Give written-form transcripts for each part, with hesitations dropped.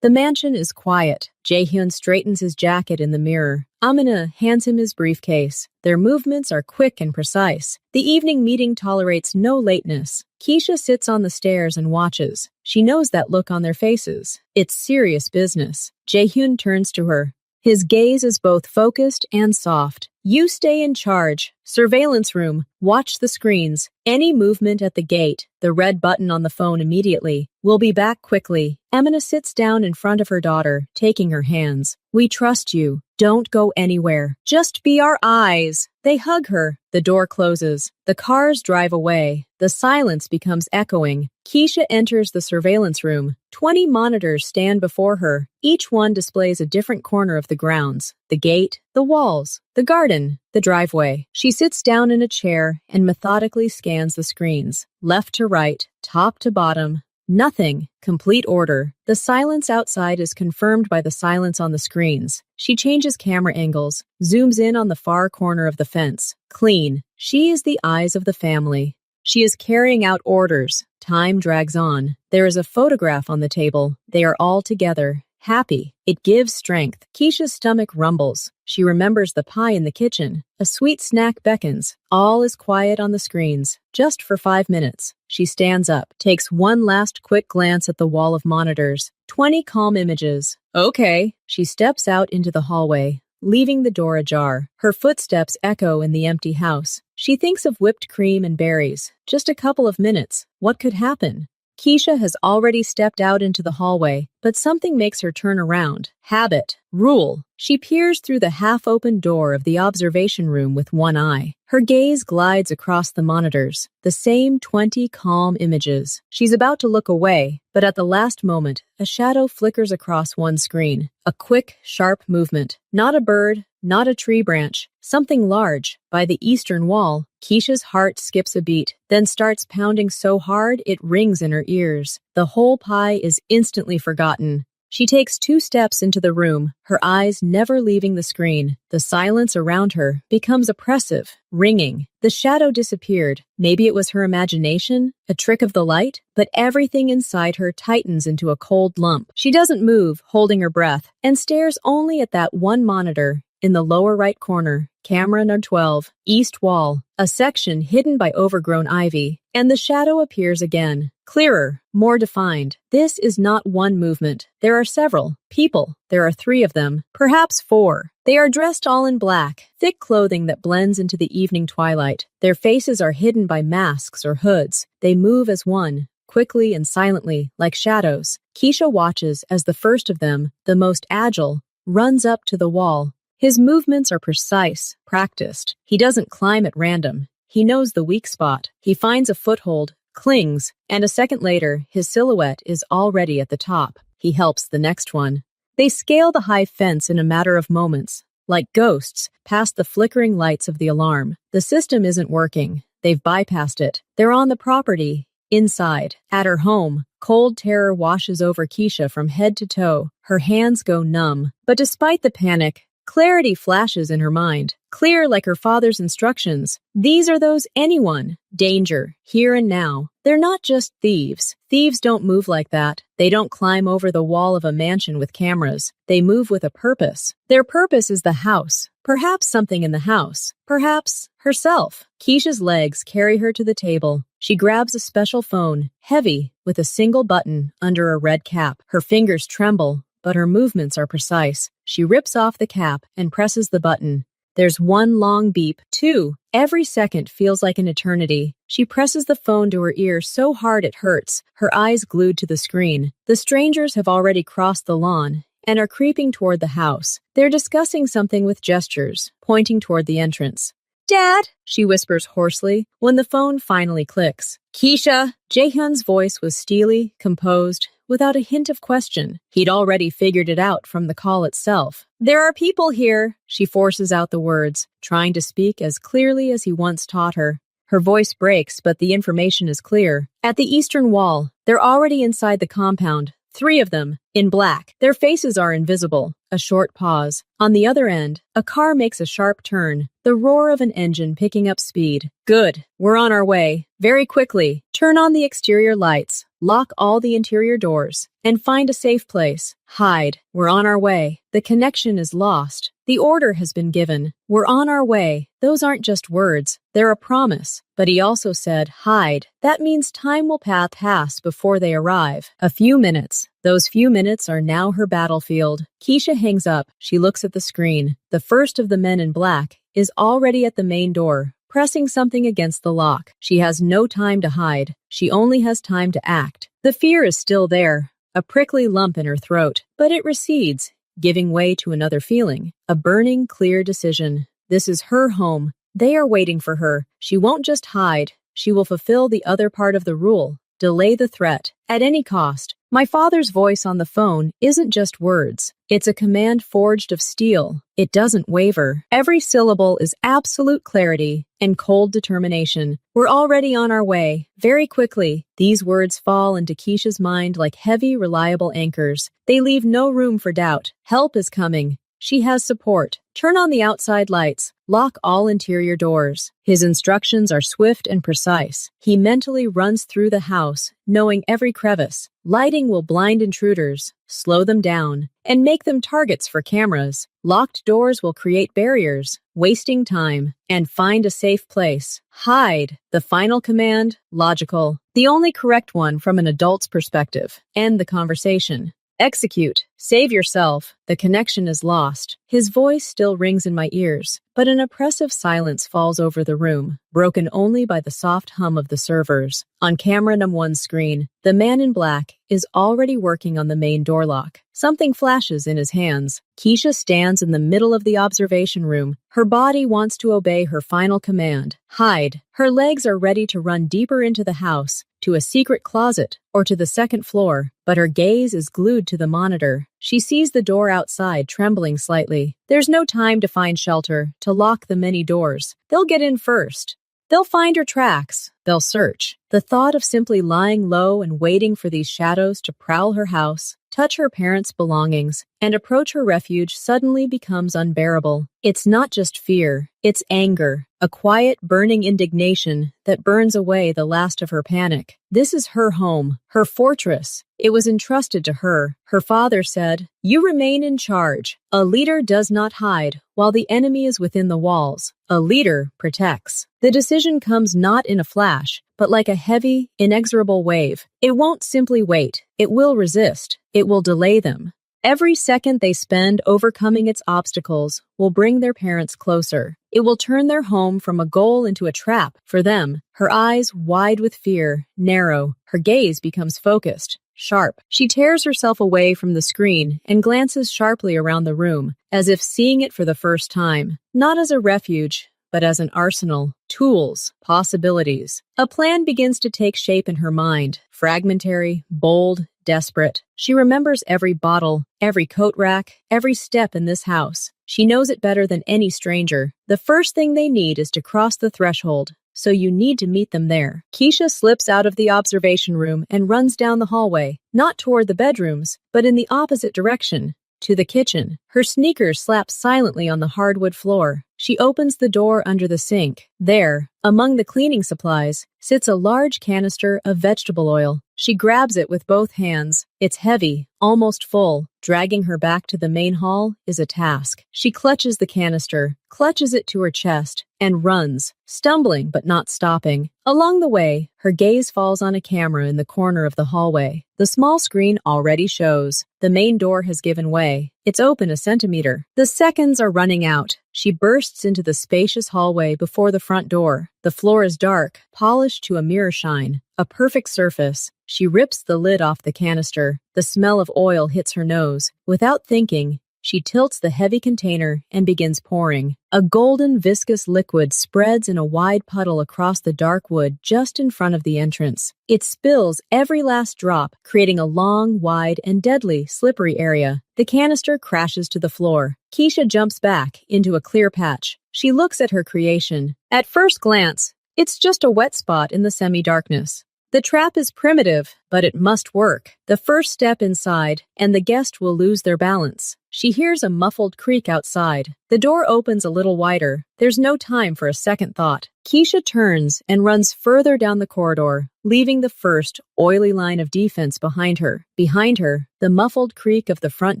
The mansion is quiet. Jaehyun straightens his jacket in the mirror. Amina hands him his briefcase. Their movements are quick and precise. The evening meeting tolerates no lateness. Keisha sits on the stairs and watches. She knows that look on their faces. It's serious business. Jaehyun turns to her. His gaze is both focused and soft. You stay in charge. Surveillance room. Watch the screens. Any movement at the gate. The red button on the phone immediately. We'll be back quickly. Amina sits down in front of her daughter, taking her hands. We trust you. Don't go anywhere. Just be our eyes. They hug her. The door closes. The cars drive away. The silence becomes echoing. Keisha enters the surveillance room. 20 monitors stand before her. Each one displays a different corner of the grounds. The gate, the walls, the garden, the driveway. She sits down in a chair and methodically scans the screens. Left to right, top to bottom. Nothing. Complete order. The silence outside is confirmed by the silence on the screens. She changes camera angles, zooms in on the far corner of the fence. Clean. She is the eyes of the family. She is carrying out orders. Time drags on. There is a photograph on the table. They are all together. Happy. It gives strength. Keisha's stomach rumbles. She remembers the pie in the kitchen. A sweet snack beckons. All is quiet on the screens. Just for 5 minutes. She stands up, takes one last quick glance at the wall of monitors. 20 calm images. Okay. She steps out into the hallway, leaving the door ajar. Her footsteps echo in the empty house. She thinks of whipped cream and berries. Just a couple of minutes. What could happen? Keisha has already stepped out into the hallway, but something makes her turn around. Habit. Rule. She peers through the half-open door of the observation room with one eye. Her gaze glides across the monitors. The same 20 calm images. She's about to look away, but at the last moment, a shadow flickers across one screen. A quick, sharp movement. Not a bird, not a tree branch. Something large. By the eastern wall, Keisha's heart skips a beat, then starts pounding so hard it rings in her ears. The whole pie is instantly forgotten. She takes 2 steps into the room, her eyes never leaving the screen. The silence around her becomes oppressive, ringing. The shadow disappeared. Maybe it was her imagination, a trick of the light, but everything inside her tightens into a cold lump. She doesn't move, holding her breath, and stares only at that one monitor. In the lower right corner, camera number 12, east wall, a section hidden by overgrown ivy, and the shadow appears again. Clearer, more defined. This is not one movement. There are several. People. There are 3 of them, perhaps 4. They are dressed all in black, thick clothing that blends into the evening twilight. Their faces are hidden by masks or hoods. They move as one, quickly and silently, like shadows. Keisha watches as the first of them, the most agile, runs up to the wall. His movements are precise, practiced. He doesn't climb at random. He knows the weak spot. He finds a foothold, clings, and a second later, his silhouette is already at the top. He helps the next one. They scale the high fence in a matter of moments, like ghosts, past the flickering lights of the alarm. The system isn't working. They've bypassed it. They're on the property, inside. At her home, cold terror washes over Keisha from head to toe. Her hands go numb. But despite the panic, clarity flashes in her mind, clear like her father's instructions. These are those anyone. Danger, here and now. They're not just thieves. Thieves don't move like that. They don't climb over the wall of a mansion with cameras. They move with a purpose. Their purpose is the house. Perhaps something in the house. Perhaps herself. Keisha's legs carry her to the table. She grabs a special phone, heavy, with a single button under a red cap. Her fingers tremble, but her movements are precise. She rips off the cap and presses the button. There's one long beep, 2. Every second feels like an eternity. She presses the phone to her ear so hard it hurts, her eyes glued to the screen. The strangers have already crossed the lawn and are creeping toward the house. They're discussing something with gestures, pointing toward the entrance. Dad, she whispers hoarsely when the phone finally clicks. Keisha! Jaehyun's voice was steely, composed, without a hint of question. He'd already figured it out from the call itself. There are people here, she forces out the words, trying to speak as clearly as he once taught her. Her voice breaks, but the information is clear. At the eastern wall, they're already inside the compound. 3 of them, in black. Their faces are invisible. A short pause. On the other end, a car makes a sharp turn, the roar of an engine picking up speed. Good. We're on our way. Very quickly. Turn on the exterior lights. Lock all the interior doors and find a safe place. Hide. We're on our way. The connection is lost. The order has been given. We're on our way. Those aren't just words. They're a promise. But he also said, hide. That means time will pass before they arrive. A few minutes. Those few minutes are now her battlefield. Keisha hangs up. She looks at the screen. The first of the men in black is already at the main door, pressing something against the lock. She has no time to hide. She only has time to act. The fear is still there, a prickly lump in her throat, but it recedes, giving way to another feeling, a burning, clear decision. This is her home. They are waiting for her. She won't just hide. She will fulfill the other part of the rule, delay the threat, at any cost. My father's voice on the phone isn't just words. It's a command forged of steel. It doesn't waver. Every syllable is absolute clarity and cold determination. We're already on our way. Very quickly, these words fall into Keisha's mind like heavy, reliable anchors. They leave no room for doubt. Help is coming. She has support. Turn on the outside lights. Lock all interior doors. His instructions are swift and precise. He mentally runs through the house, knowing every crevice. Lighting will blind intruders, slow them down, and make them targets for cameras. Locked doors will create barriers, wasting time, and find a safe place. Hide. The final command, logical. The only correct one from an adult's perspective. End the conversation. Execute. Save yourself. The connection is lost. His voice still rings in my ears, but an oppressive silence falls over the room, broken only by the soft hum of the servers. On camera #1's screen, the man in black is already working on the main door lock. Something flashes in his hands. Keisha stands in the middle of the observation room. Her body wants to obey her final command. Hide. Her legs are ready to run deeper into the house, to a secret closet, or to the second floor, but her gaze is glued to the monitor. She sees the door outside trembling slightly. There's no time to find shelter, to lock the many doors. They'll get in first. They'll find her tracks. They'll search. The thought of simply lying low and waiting for these shadows to prowl her house, touch her parents' belongings, and approach her refuge suddenly becomes unbearable. It's not just fear, it's anger, a quiet, burning indignation that burns away the last of her panic. This is her home, her fortress. It was entrusted to her. Her father said, "You remain in charge. A leader does not hide while the enemy is within the walls. A leader protects." The decision comes not in a flash, but like a heavy, inexorable wave. It won't simply wait. It will resist. It will delay them. Every second they spend overcoming its obstacles will bring their parents closer. It will turn their home from a goal into a trap for them. Her eyes, wide with fear, narrow. Her gaze becomes focused, sharp. She tears herself away from the screen and glances sharply around the room, as if seeing it for the first time. Not as a refuge, but as an arsenal, tools, possibilities. A plan begins to take shape in her mind, fragmentary, bold, desperate. She remembers every bottle, every coat rack, every step in this house. She knows it better than any stranger. The first thing they need is to cross the threshold, so you need to meet them there. Keisha slips out of the observation room and runs down the hallway, not toward the bedrooms, but in the opposite direction, to the kitchen. Her sneakers slap silently on the hardwood floor. She opens the door under the sink. There, among the cleaning supplies, sits a large canister of vegetable oil. She grabs it with both hands. It's heavy, almost full. Dragging her back to the main hall is a task. She clutches the canister, clutches it to her chest, and runs, stumbling but not stopping. Along the way, her gaze falls on a camera in the corner of the hallway. The small screen already shows. The main door has given way. It's open a centimeter. The seconds are running out. She bursts into the spacious hallway before the front door. The floor is dark, polished to a mirror shine, a perfect surface. She rips the lid off the canister. The smell of oil hits her nose. Without thinking, she tilts the heavy container and begins pouring. A golden, viscous liquid spreads in a wide puddle across the dark wood just in front of the entrance. It spills every last drop, creating a long, wide, and deadly, slippery area. The canister crashes to the floor. Keisha jumps back into a clear patch. She looks at her creation. At first glance, it's just a wet spot in the semi-darkness. The trap is primitive, but it must work. The first step inside, and the guest will lose their balance. She hears a muffled creak outside. The door opens a little wider. There's no time for a second thought. Keisha turns and runs further down the corridor, leaving the first, oily line of defense behind her. Behind her, the muffled creak of the front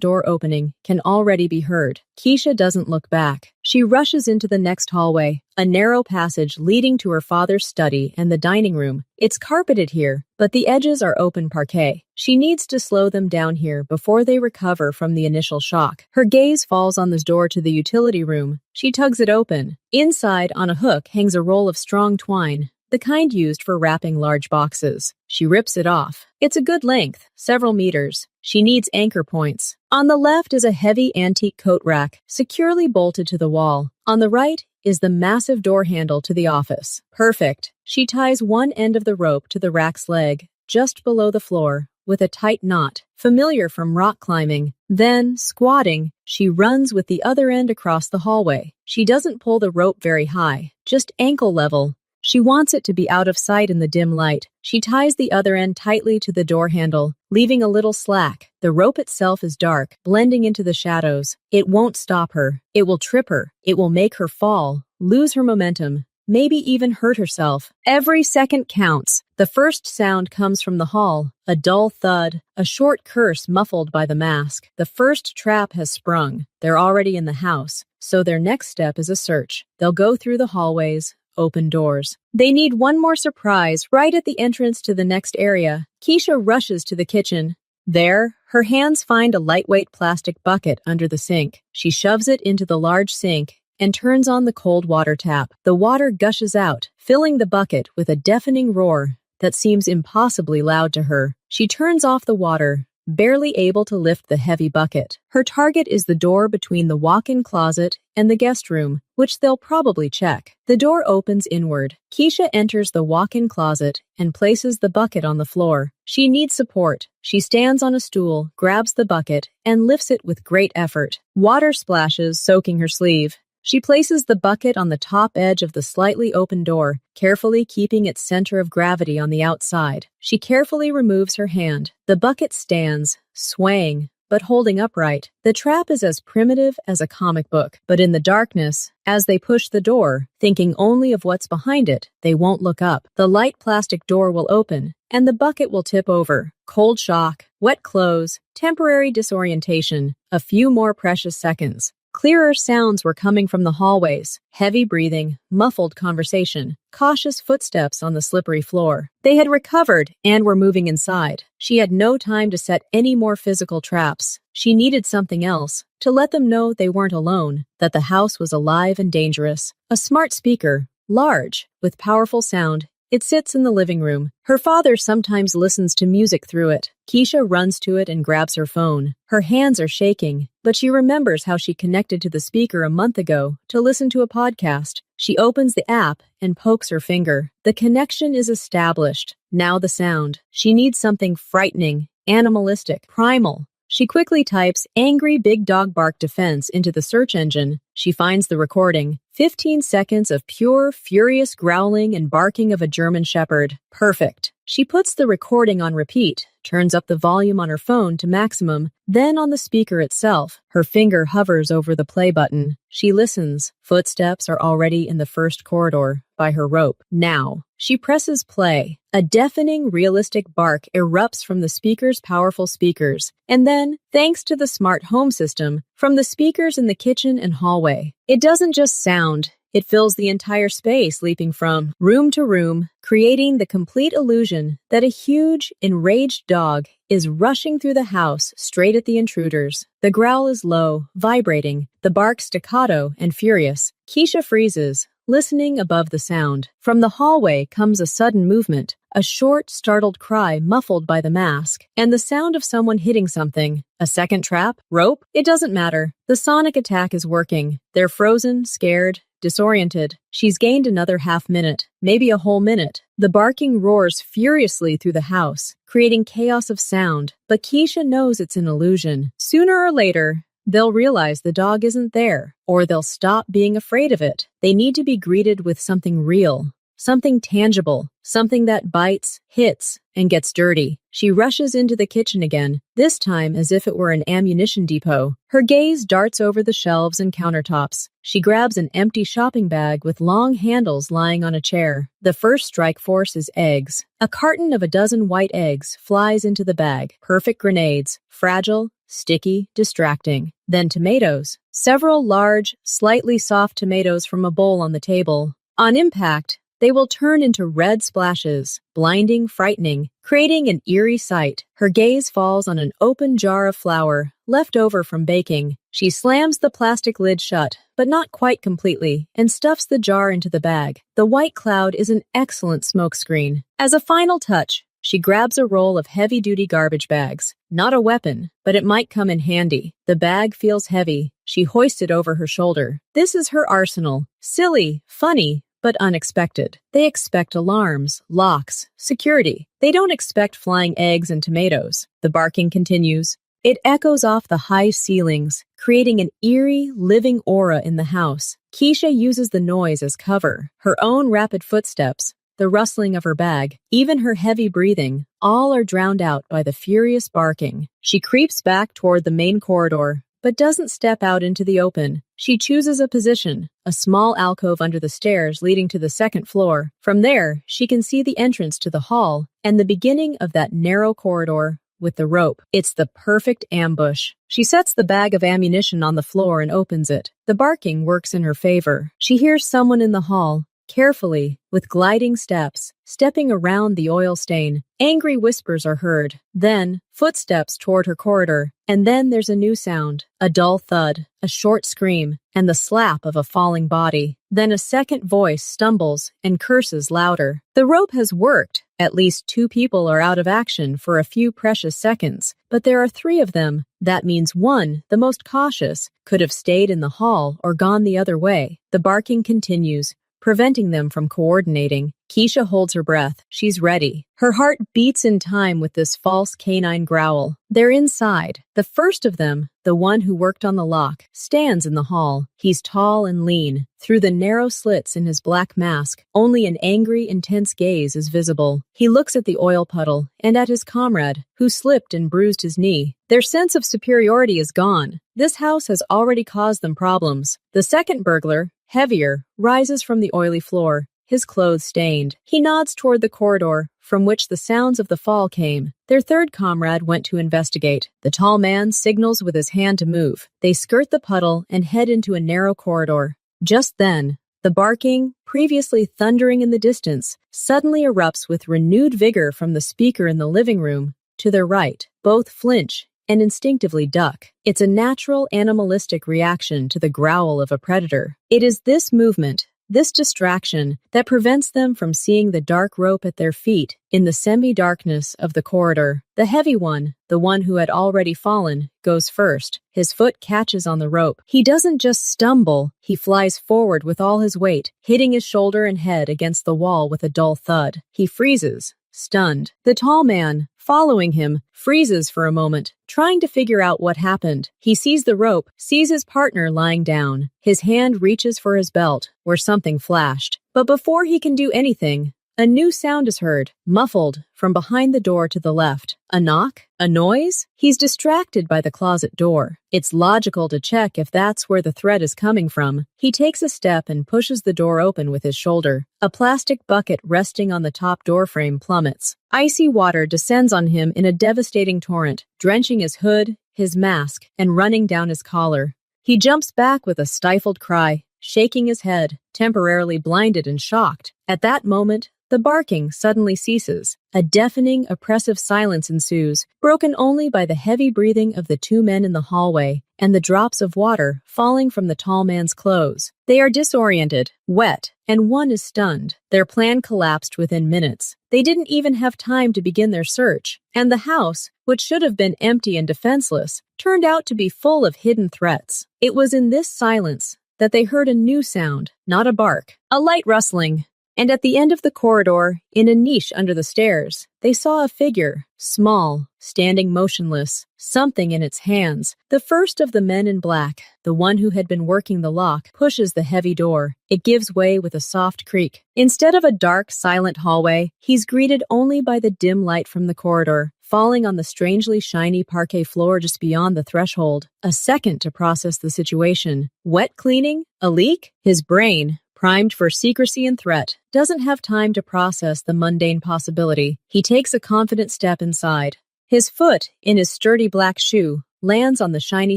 door opening can already be heard. Keisha doesn't look back. She rushes into the next hallway, a narrow passage leading to her father's study and the dining room. It's carpeted here, but the edges are open parquet. She needs to slow them down here before they recover from the initial shock. Her gaze falls on the door to the utility room. She tugs it open. Inside, on a hook, hangs a roll of strong twine, the kind used for wrapping large boxes. She rips it off. It's a good length, several meters. She needs anchor points. On the left is a heavy antique coat rack, securely bolted to the wall. On the right is the massive door handle to the office. Perfect. She ties one end of the rope to the rack's leg, just below the floor, with a tight knot, familiar from rock climbing. Then, squatting, she runs with the other end across the hallway. She doesn't pull the rope very high, just ankle level. She wants it to be out of sight in the dim light. She ties the other end tightly to the door handle, leaving a little slack. The rope itself is dark, blending into the shadows. It won't stop her. It will trip her. It will make her fall, lose her momentum, maybe even hurt herself. Every second counts. The first sound comes from the hall, a dull thud, a short curse muffled by the mask. The first trap has sprung. They're already in the house, so their next step is a search. They'll go through the hallways, open doors. They need one more surprise right at the entrance to the next area. Keisha rushes to the kitchen. There, her hands find a lightweight plastic bucket under the sink. She shoves it into the large sink and turns on the cold water tap. The water gushes out, filling the bucket with a deafening roar that seems impossibly loud to her. She turns off the water, barely able to lift the heavy bucket. Her target is the door between the walk-in closet and the guest room, which they'll probably check. The door opens inward. Keisha enters the walk-in closet and places the bucket on the floor. She needs support. She stands on a stool, grabs the bucket, and lifts it with great effort. Water splashes, soaking her sleeve. She places the bucket on the top edge of the slightly open door, carefully keeping its center of gravity on the outside. She carefully removes her hand. The bucket stands, swaying, but holding upright. The trap is as primitive as a comic book, but in the darkness, as they push the door, thinking only of what's behind it, they won't look up. The light plastic door will open, and the bucket will tip over. Cold shock, wet clothes, temporary disorientation, a few more precious seconds. Clearer sounds were coming from the hallways, heavy breathing, muffled conversation, cautious footsteps on the slippery floor. They had recovered and were moving inside. She had no time to set any more physical traps. She needed something else, to let them know they weren't alone, that the house was alive and dangerous. A smart speaker, large, with powerful sound. It sits in the living room. Her father sometimes listens to music through it. Keisha runs to it and grabs her phone. Her hands are shaking, but she remembers how she connected to the speaker a month ago to listen to a podcast. She opens the app and pokes her finger. The connection is established. Now the sound. She needs something frightening, animalistic, primal. She quickly types angry big dog bark defense into the search engine. She finds the recording. 15 seconds of pure, furious growling and barking of a German shepherd. Perfect. She puts the recording on repeat, turns up the volume on her phone to maximum, then on the speaker itself. Her finger hovers over the play button. She listens. Footsteps are already in the first corridor, by her rope. Now, she presses play. A deafening, realistic bark erupts from the speaker's powerful speakers, and then, thanks to the smart home system, from the speakers in the kitchen and hallway. It doesn't just sound. It fills the entire space, leaping from room to room, creating the complete illusion that a huge, enraged dog is rushing through the house straight at the intruders. The growl is low, vibrating, the bark staccato and furious. Keisha freezes, listening above the sound. From the hallway comes a sudden movement, a short, startled cry muffled by the mask, and the sound of someone hitting something. A second trap? Rope? It doesn't matter. The sonic attack is working. They're frozen, scared, disoriented. She's gained another half-minute, maybe a whole minute. The barking roars furiously through the house, creating chaos of sound, but Keisha knows it's an illusion. Sooner or later, they'll realize the dog isn't there, or they'll stop being afraid of it. They need to be greeted with something real, something tangible, something that bites, hits, and gets dirty. She rushes into the kitchen again, this time as if it were an ammunition depot. Her gaze darts over the shelves and countertops. She grabs an empty shopping bag with long handles lying on a chair. The first strike force is eggs. A carton of a dozen white eggs flies into the bag. Perfect grenades. Fragile, sticky, distracting. Then tomatoes. Several large, slightly soft tomatoes from a bowl on the table. On impact, they will turn into red splashes, blinding, frightening, creating an eerie sight. Her gaze falls on an open jar of flour, left over from baking. She slams the plastic lid shut, but not quite completely, and stuffs the jar into the bag. The white cloud is an excellent smokescreen. As a final touch, she grabs a roll of heavy-duty garbage bags. Not a weapon, but it might come in handy. The bag feels heavy. She hoists it over her shoulder. This is her arsenal. Silly, funny, but unexpected. They expect alarms, locks, security. They don't expect flying eggs and tomatoes. The barking continues. It echoes off the high ceilings, creating an eerie, living aura in the house. Keisha uses the noise as cover. Her own rapid footsteps, the rustling of her bag, even her heavy breathing, all are drowned out by the furious barking. She creeps back toward the main corridor, but doesn't step out into the open. She chooses a position, a small alcove under the stairs leading to the second floor. From there, she can see the entrance to the hall and the beginning of that narrow corridor with the rope. It's the perfect ambush. She sets the bag of ammunition on the floor and opens it. The barking works in her favor. She hears someone in the hall, carefully, with gliding steps, stepping around the oil stain. Angry whispers are heard. Then, footsteps toward her corridor. And then there's a new sound. A dull thud, a short scream, and the slap of a falling body. Then a second voice stumbles and curses louder. The rope has worked. At least 2 people are out of action for a few precious seconds. But there are 3 of them. That means one, the most cautious, could have stayed in the hall or gone the other way. The barking continues, preventing them from coordinating. Keisha holds her breath. She's ready. Her heart beats in time with this false canine growl. They're inside. The first of them, the one who worked on the lock, stands in the hall. He's tall and lean. Through the narrow slits in his black mask, only an angry, intense gaze is visible. He looks at the oil puddle and at his comrade, who slipped and bruised his knee. Their sense of superiority is gone. This house has already caused them problems. The second burglar, heavier, rises from the oily floor, his clothes stained. He nods toward the corridor from which the sounds of the fall came. Their third comrade went to investigate. The tall man signals with his hand to move. They skirt the puddle and head into a narrow corridor. Just then, the barking, previously thundering in the distance, suddenly erupts with renewed vigor from the speaker in the living room. To their right, both flinch and instinctively duck. It's a natural animalistic reaction to the growl of a predator. It is this movement, this distraction, that prevents them from seeing the dark rope at their feet in the semi-darkness of the corridor. The heavy one, the one who had already fallen, goes first. His foot catches on the rope. He doesn't just stumble, he flies forward with all his weight, hitting his shoulder and head against the wall with a dull thud. He freezes, stunned. The tall man, following him, freezes for a moment, trying to figure out what happened. He sees the rope, sees his partner lying down. His hand reaches for his belt, where something flashed. But before he can do anything, a new sound is heard, muffled, from behind the door to the left. A knock? A noise? He's distracted by the closet door. It's logical to check if that's where the threat is coming from. He takes a step and pushes the door open with his shoulder. A plastic bucket resting on the top doorframe plummets. Icy water descends on him in a devastating torrent, drenching his hood, his mask, and running down his collar. He jumps back with a stifled cry, shaking his head, temporarily blinded and shocked. At that moment, the barking suddenly ceases. A deafening, oppressive silence ensues, broken only by the heavy breathing of the 2 men in the hallway and the drops of water falling from the tall man's clothes. They are disoriented, wet, and one is stunned. Their plan collapsed within minutes. They didn't even have time to begin their search, and the house, which should have been empty and defenseless, turned out to be full of hidden threats. It was in this silence that they heard a new sound, not a bark, a light rustling, And at the end of the corridor, in a niche under the stairs, they saw a figure, small, standing motionless, something in its hands. The first of the men in black, the one who had been working the lock, pushes the heavy door. It gives way with a soft creak. Instead of a dark, silent hallway, he's greeted only by the dim light from the corridor, falling on the strangely shiny parquet floor just beyond the threshold. A second to process the situation. Wet cleaning? A leak? His brain, primed for secrecy and threat, doesn't have time to process the mundane possibility. He takes a confident step inside. His foot, in his sturdy black shoe, lands on the shiny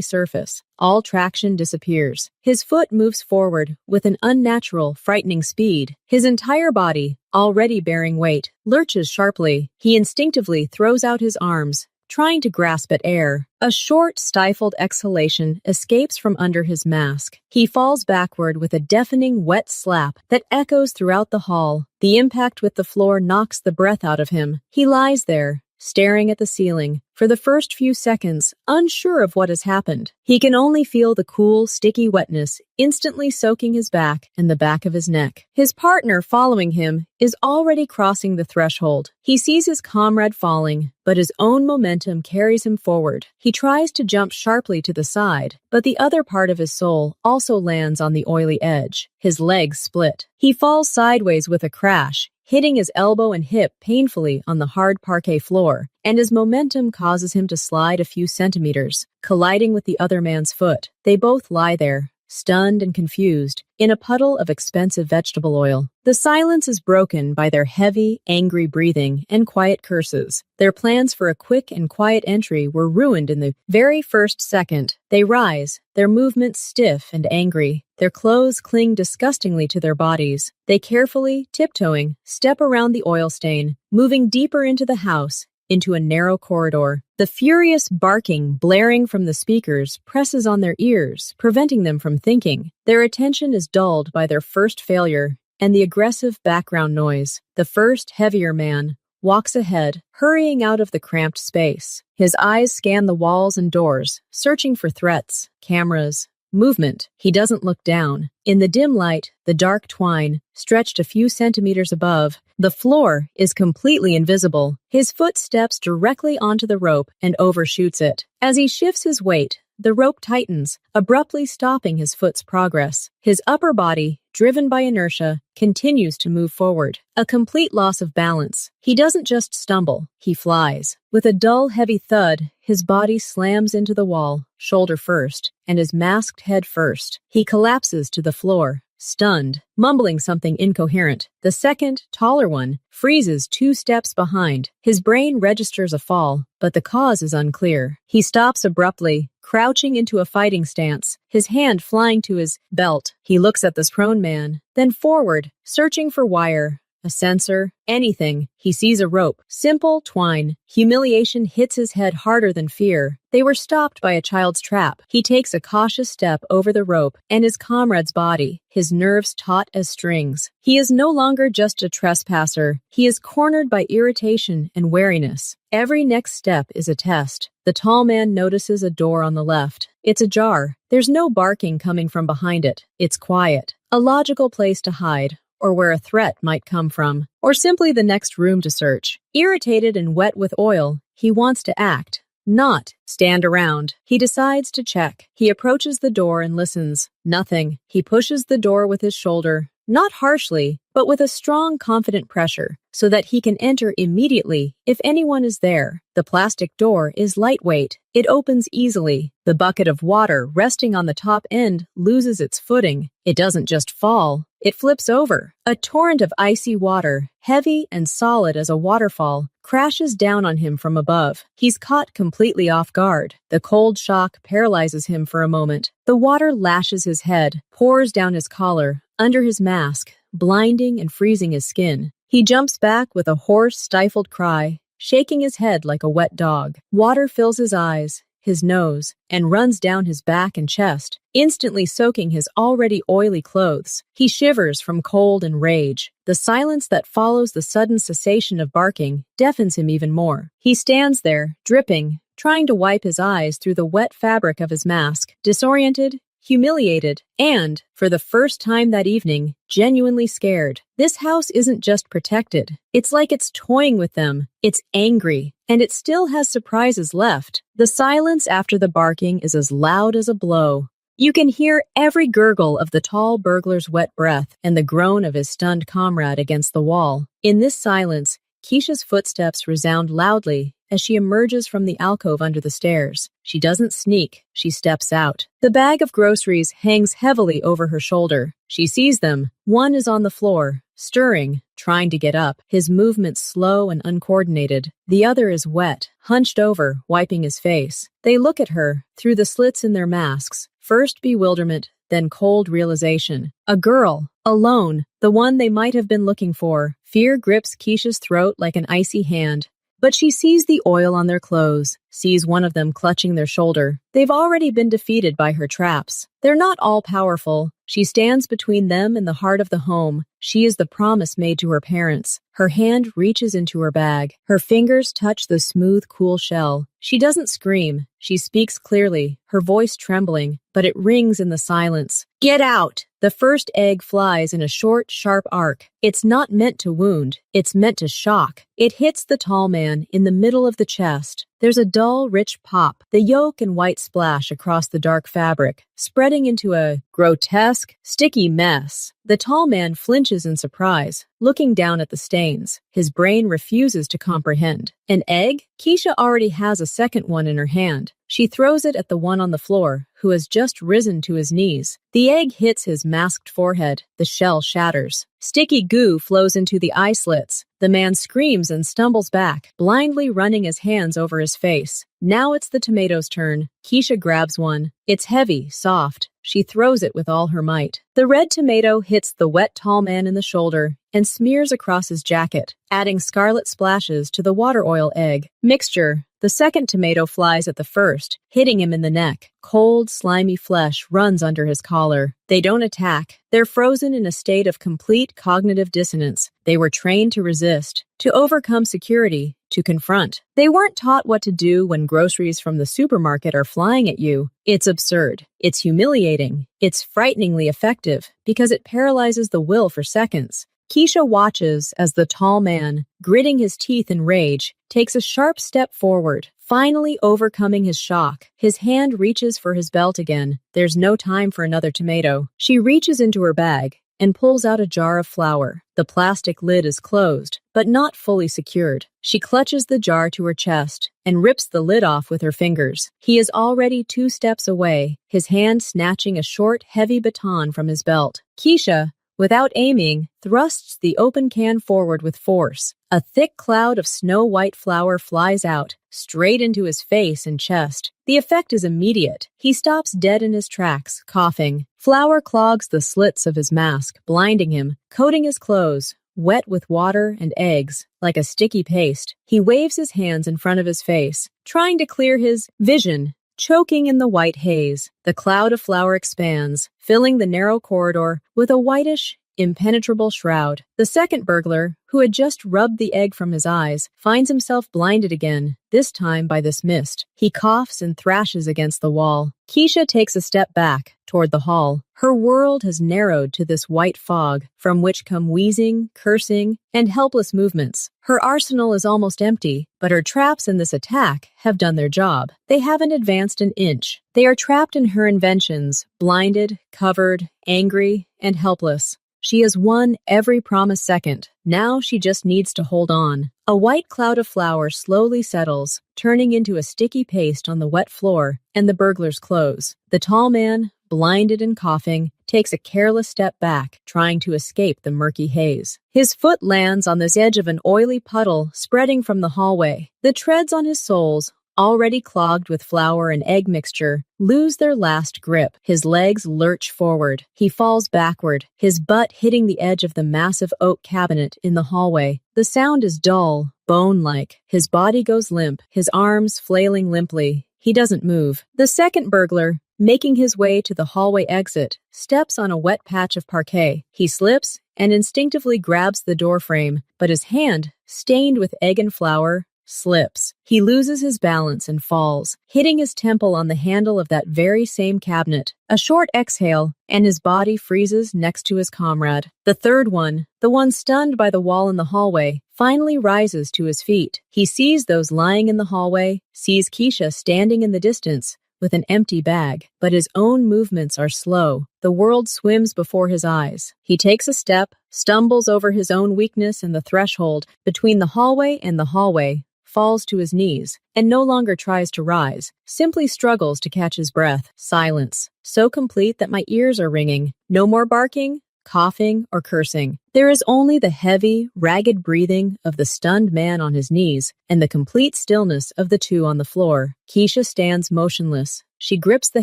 surface. All traction disappears. His foot moves forward with an unnatural, frightening speed. His entire body, already bearing weight, lurches sharply. He instinctively throws out his arms, trying to grasp at air. A short, stifled exhalation escapes from under his mask. He falls backward with a deafening, wet slap that echoes throughout the hall. The impact with the floor knocks the breath out of him. He lies there, staring at the ceiling, for the first few seconds, unsure of what has happened. He can only feel the cool, sticky wetness instantly soaking his back and the back of his neck. His partner, following him, is already crossing the threshold. He sees his comrade falling, but his own momentum carries him forward. He tries to jump sharply to the side, but the other part of his soul also lands on the oily edge. His legs split. He falls sideways with a crash, hitting his elbow and hip painfully on the hard parquet floor, and his momentum causes him to slide a few centimeters, colliding with the other man's foot. They both lie there, stunned and confused, in a puddle of expensive vegetable oil. The silence is broken by their heavy, angry breathing and quiet curses. Their plans for a quick and quiet entry were ruined in the very first second. They rise, their movements stiff and angry. Their clothes cling disgustingly to their bodies. They carefully, tiptoeing, step around the oil stain, moving deeper into the house, into a narrow corridor. The furious barking blaring from the speakers presses on their ears, preventing them from thinking. Their attention is dulled by their first failure and the aggressive background noise. The first, heavier man walks ahead, hurrying out of the cramped space. His eyes scan the walls and doors, searching for threats, cameras, movement. He doesn't look down. In the dim light, the dark twine, stretched a few centimeters above, the floor is completely invisible. His foot steps directly onto the rope and overshoots it. As he shifts his weight, the rope tightens, abruptly stopping his foot's progress. His upper body, driven by inertia, continues to move forward. A complete loss of balance. He doesn't just stumble, he flies. With a dull, heavy thud, his body slams into the wall, shoulder first, and his masked head first. He collapses to the floor, stunned, mumbling something incoherent. The second, taller one, freezes 2 steps behind. His brain registers a fall, but the cause is unclear. He stops abruptly, crouching into a fighting stance, his hand flying to his belt. He looks at this prone man, then forward, searching for wire, a sensor, anything. He sees a rope, simple twine. Humiliation hits his head harder than fear. They were stopped by a child's trap. He takes a cautious step over the rope and his comrade's body, his nerves taut as strings. He is no longer just a trespasser. He is cornered by irritation and wariness. Every next step is a test. The tall man notices a door on the left. It's ajar. There's no barking coming from behind it. It's quiet. A logical place to hide, or where a threat might come from, or simply the next room to search. Irritated and wet with oil, he wants to act, not stand around. He decides to check. He approaches the door and listens. Nothing. He pushes the door with his shoulder, not harshly, but with a strong, confident pressure, so that he can enter immediately if anyone is there. The plastic door is lightweight. It opens easily. The bucket of water resting on the top end loses its footing. It doesn't just fall, it flips over. A torrent of icy water, heavy and solid as a waterfall, crashes down on him from above. He's caught completely off guard. The cold shock paralyzes him for a moment. The water lashes his head, pours down his collar, under his mask, blinding and freezing his skin. He jumps back with a hoarse, stifled cry, shaking his head like a wet dog. Water fills his eyes, his nose, and runs down his back and chest, instantly soaking his already oily clothes. He shivers from cold and rage. The silence that follows the sudden cessation of barking deafens him even more. He stands there, dripping, trying to wipe his eyes through the wet fabric of his mask. Disoriented, humiliated, and, for the first time that evening, genuinely scared. This house isn't just protected. It's like it's toying with them. It's angry, and it still has surprises left. The silence after the barking is as loud as a blow. You can hear every gurgle of the tall burglar's wet breath and the groan of his stunned comrade against the wall. In this silence, Keisha's footsteps resound loudly as she emerges from the alcove under the stairs. She doesn't sneak, she steps out. The bag of groceries hangs heavily over her shoulder. She sees them. One is on the floor, stirring, trying to get up, his movements slow and uncoordinated. The other is wet, hunched over, wiping his face. They look at her, through the slits in their masks. First bewilderment, then cold realization. A girl, alone, the one they might have been looking for. Fear grips Keisha's throat like an icy hand. But she sees the oil on their clothes, sees one of them clutching their shoulder. They've already been defeated by her traps. They're not all powerful. She stands between them and the heart of the home. She is the promise made to her parents. Her hand reaches into her bag. Her fingers touch the smooth, cool shell. She doesn't scream. She speaks clearly, her voice trembling, but it rings in the silence. Get out! The first egg flies in a short, sharp arc. It's not meant to wound. It's meant to shock. It hits the tall man in the middle of the chest. There's a dull, rich pop. The yolk and white splash across the dark fabric, spreading into a grotesque, sticky mess. The tall man flinches in surprise, looking down at the stains. His brain refuses to comprehend. An egg? Keisha already has a second one in her hand. She throws it at the one on the floor, who has just risen to his knees. The egg hits his masked forehead. The shell shatters. Sticky goo flows into the eye slits. The man screams and stumbles back, blindly running his hands over his face. Now it's the tomato's turn. Keisha grabs one. It's heavy, soft. She throws it with all her might. The red tomato hits the wet tall man in the shoulder and smears across his jacket, adding scarlet splashes to the water oil egg mixture. The second tomato flies at the first, hitting him in the neck. Cold, slimy flesh runs under his collar. They don't attack. They're frozen in a state of complete cognitive dissonance. They were trained to resist, to overcome security, to confront. They weren't taught what to do when groceries from the supermarket are flying at you. It's absurd. It's humiliating. It's frighteningly effective because it paralyzes the will for seconds. Keisha watches as the tall man, gritting his teeth in rage, takes a sharp step forward, finally overcoming his shock. His hand reaches for his belt again. There's no time for another tomato. She reaches into her bag and pulls out a jar of flour. The plastic lid is closed, but not fully secured. She clutches the jar to her chest and rips the lid off with her fingers. He is already 2 steps away, his hand snatching a short, heavy baton from his belt. Keisha, without aiming, thrusts the open can forward with force. A thick cloud of snow-white flour flies out, straight into his face and chest. The effect is immediate. He stops dead in his tracks, coughing. Flour clogs the slits of his mask, blinding him, coating his clothes, wet with water and eggs, like a sticky paste. He waves his hands in front of his face, trying to clear his vision. Choking in the white haze, the cloud of flour expands, filling the narrow corridor with a whitish, impenetrable shroud. The second burglar, who had just rubbed the egg from his eyes, finds himself blinded again, this time by this mist. He coughs and thrashes against the wall. Keisha takes a step back, toward the hall. Her world has narrowed to this white fog, from which come wheezing, cursing, and helpless movements. Her arsenal is almost empty, but her traps in this attack have done their job. They haven't advanced an inch. They are trapped in her inventions, blinded, covered, angry, and helpless. She has won every promised second. Now she just needs to hold on. A white cloud of flour slowly settles, turning into a sticky paste on the wet floor, and the burglars close. The tall man, blinded and coughing, takes a careless step back, trying to escape the murky haze. His foot lands on the edge of an oily puddle spreading from the hallway. The treads on his soles, already clogged with flour and egg mixture, lose their last grip. His legs lurch forward. He falls backward, his butt hitting the edge of the massive oak cabinet in the hallway. The sound is dull, bone-like. His body goes limp, his arms flailing limply. He doesn't move. The second burglar, making his way to the hallway exit, steps on a wet patch of parquet. He slips and instinctively grabs the doorframe, but his hand, stained with egg and flour, slips. He loses his balance and falls, hitting his temple on the handle of that very same cabinet. A short exhale, and his body freezes next to his comrade. The third one, the one stunned by the wall in the hallway, finally rises to his feet. He sees those lying in the hallway, sees Keisha standing in the distance with an empty bag, but his own movements are slow. The world swims before his eyes. He takes a step, stumbles over his own weakness and the threshold between the hallway and the hallway, falls to his knees, and no longer tries to rise, simply struggles to catch his breath. Silence, so complete that my ears are ringing. No more barking, coughing, or cursing. There is only the heavy, ragged breathing of the stunned man on his knees and the complete stillness of the two on the floor. Keisha stands motionless. She grips the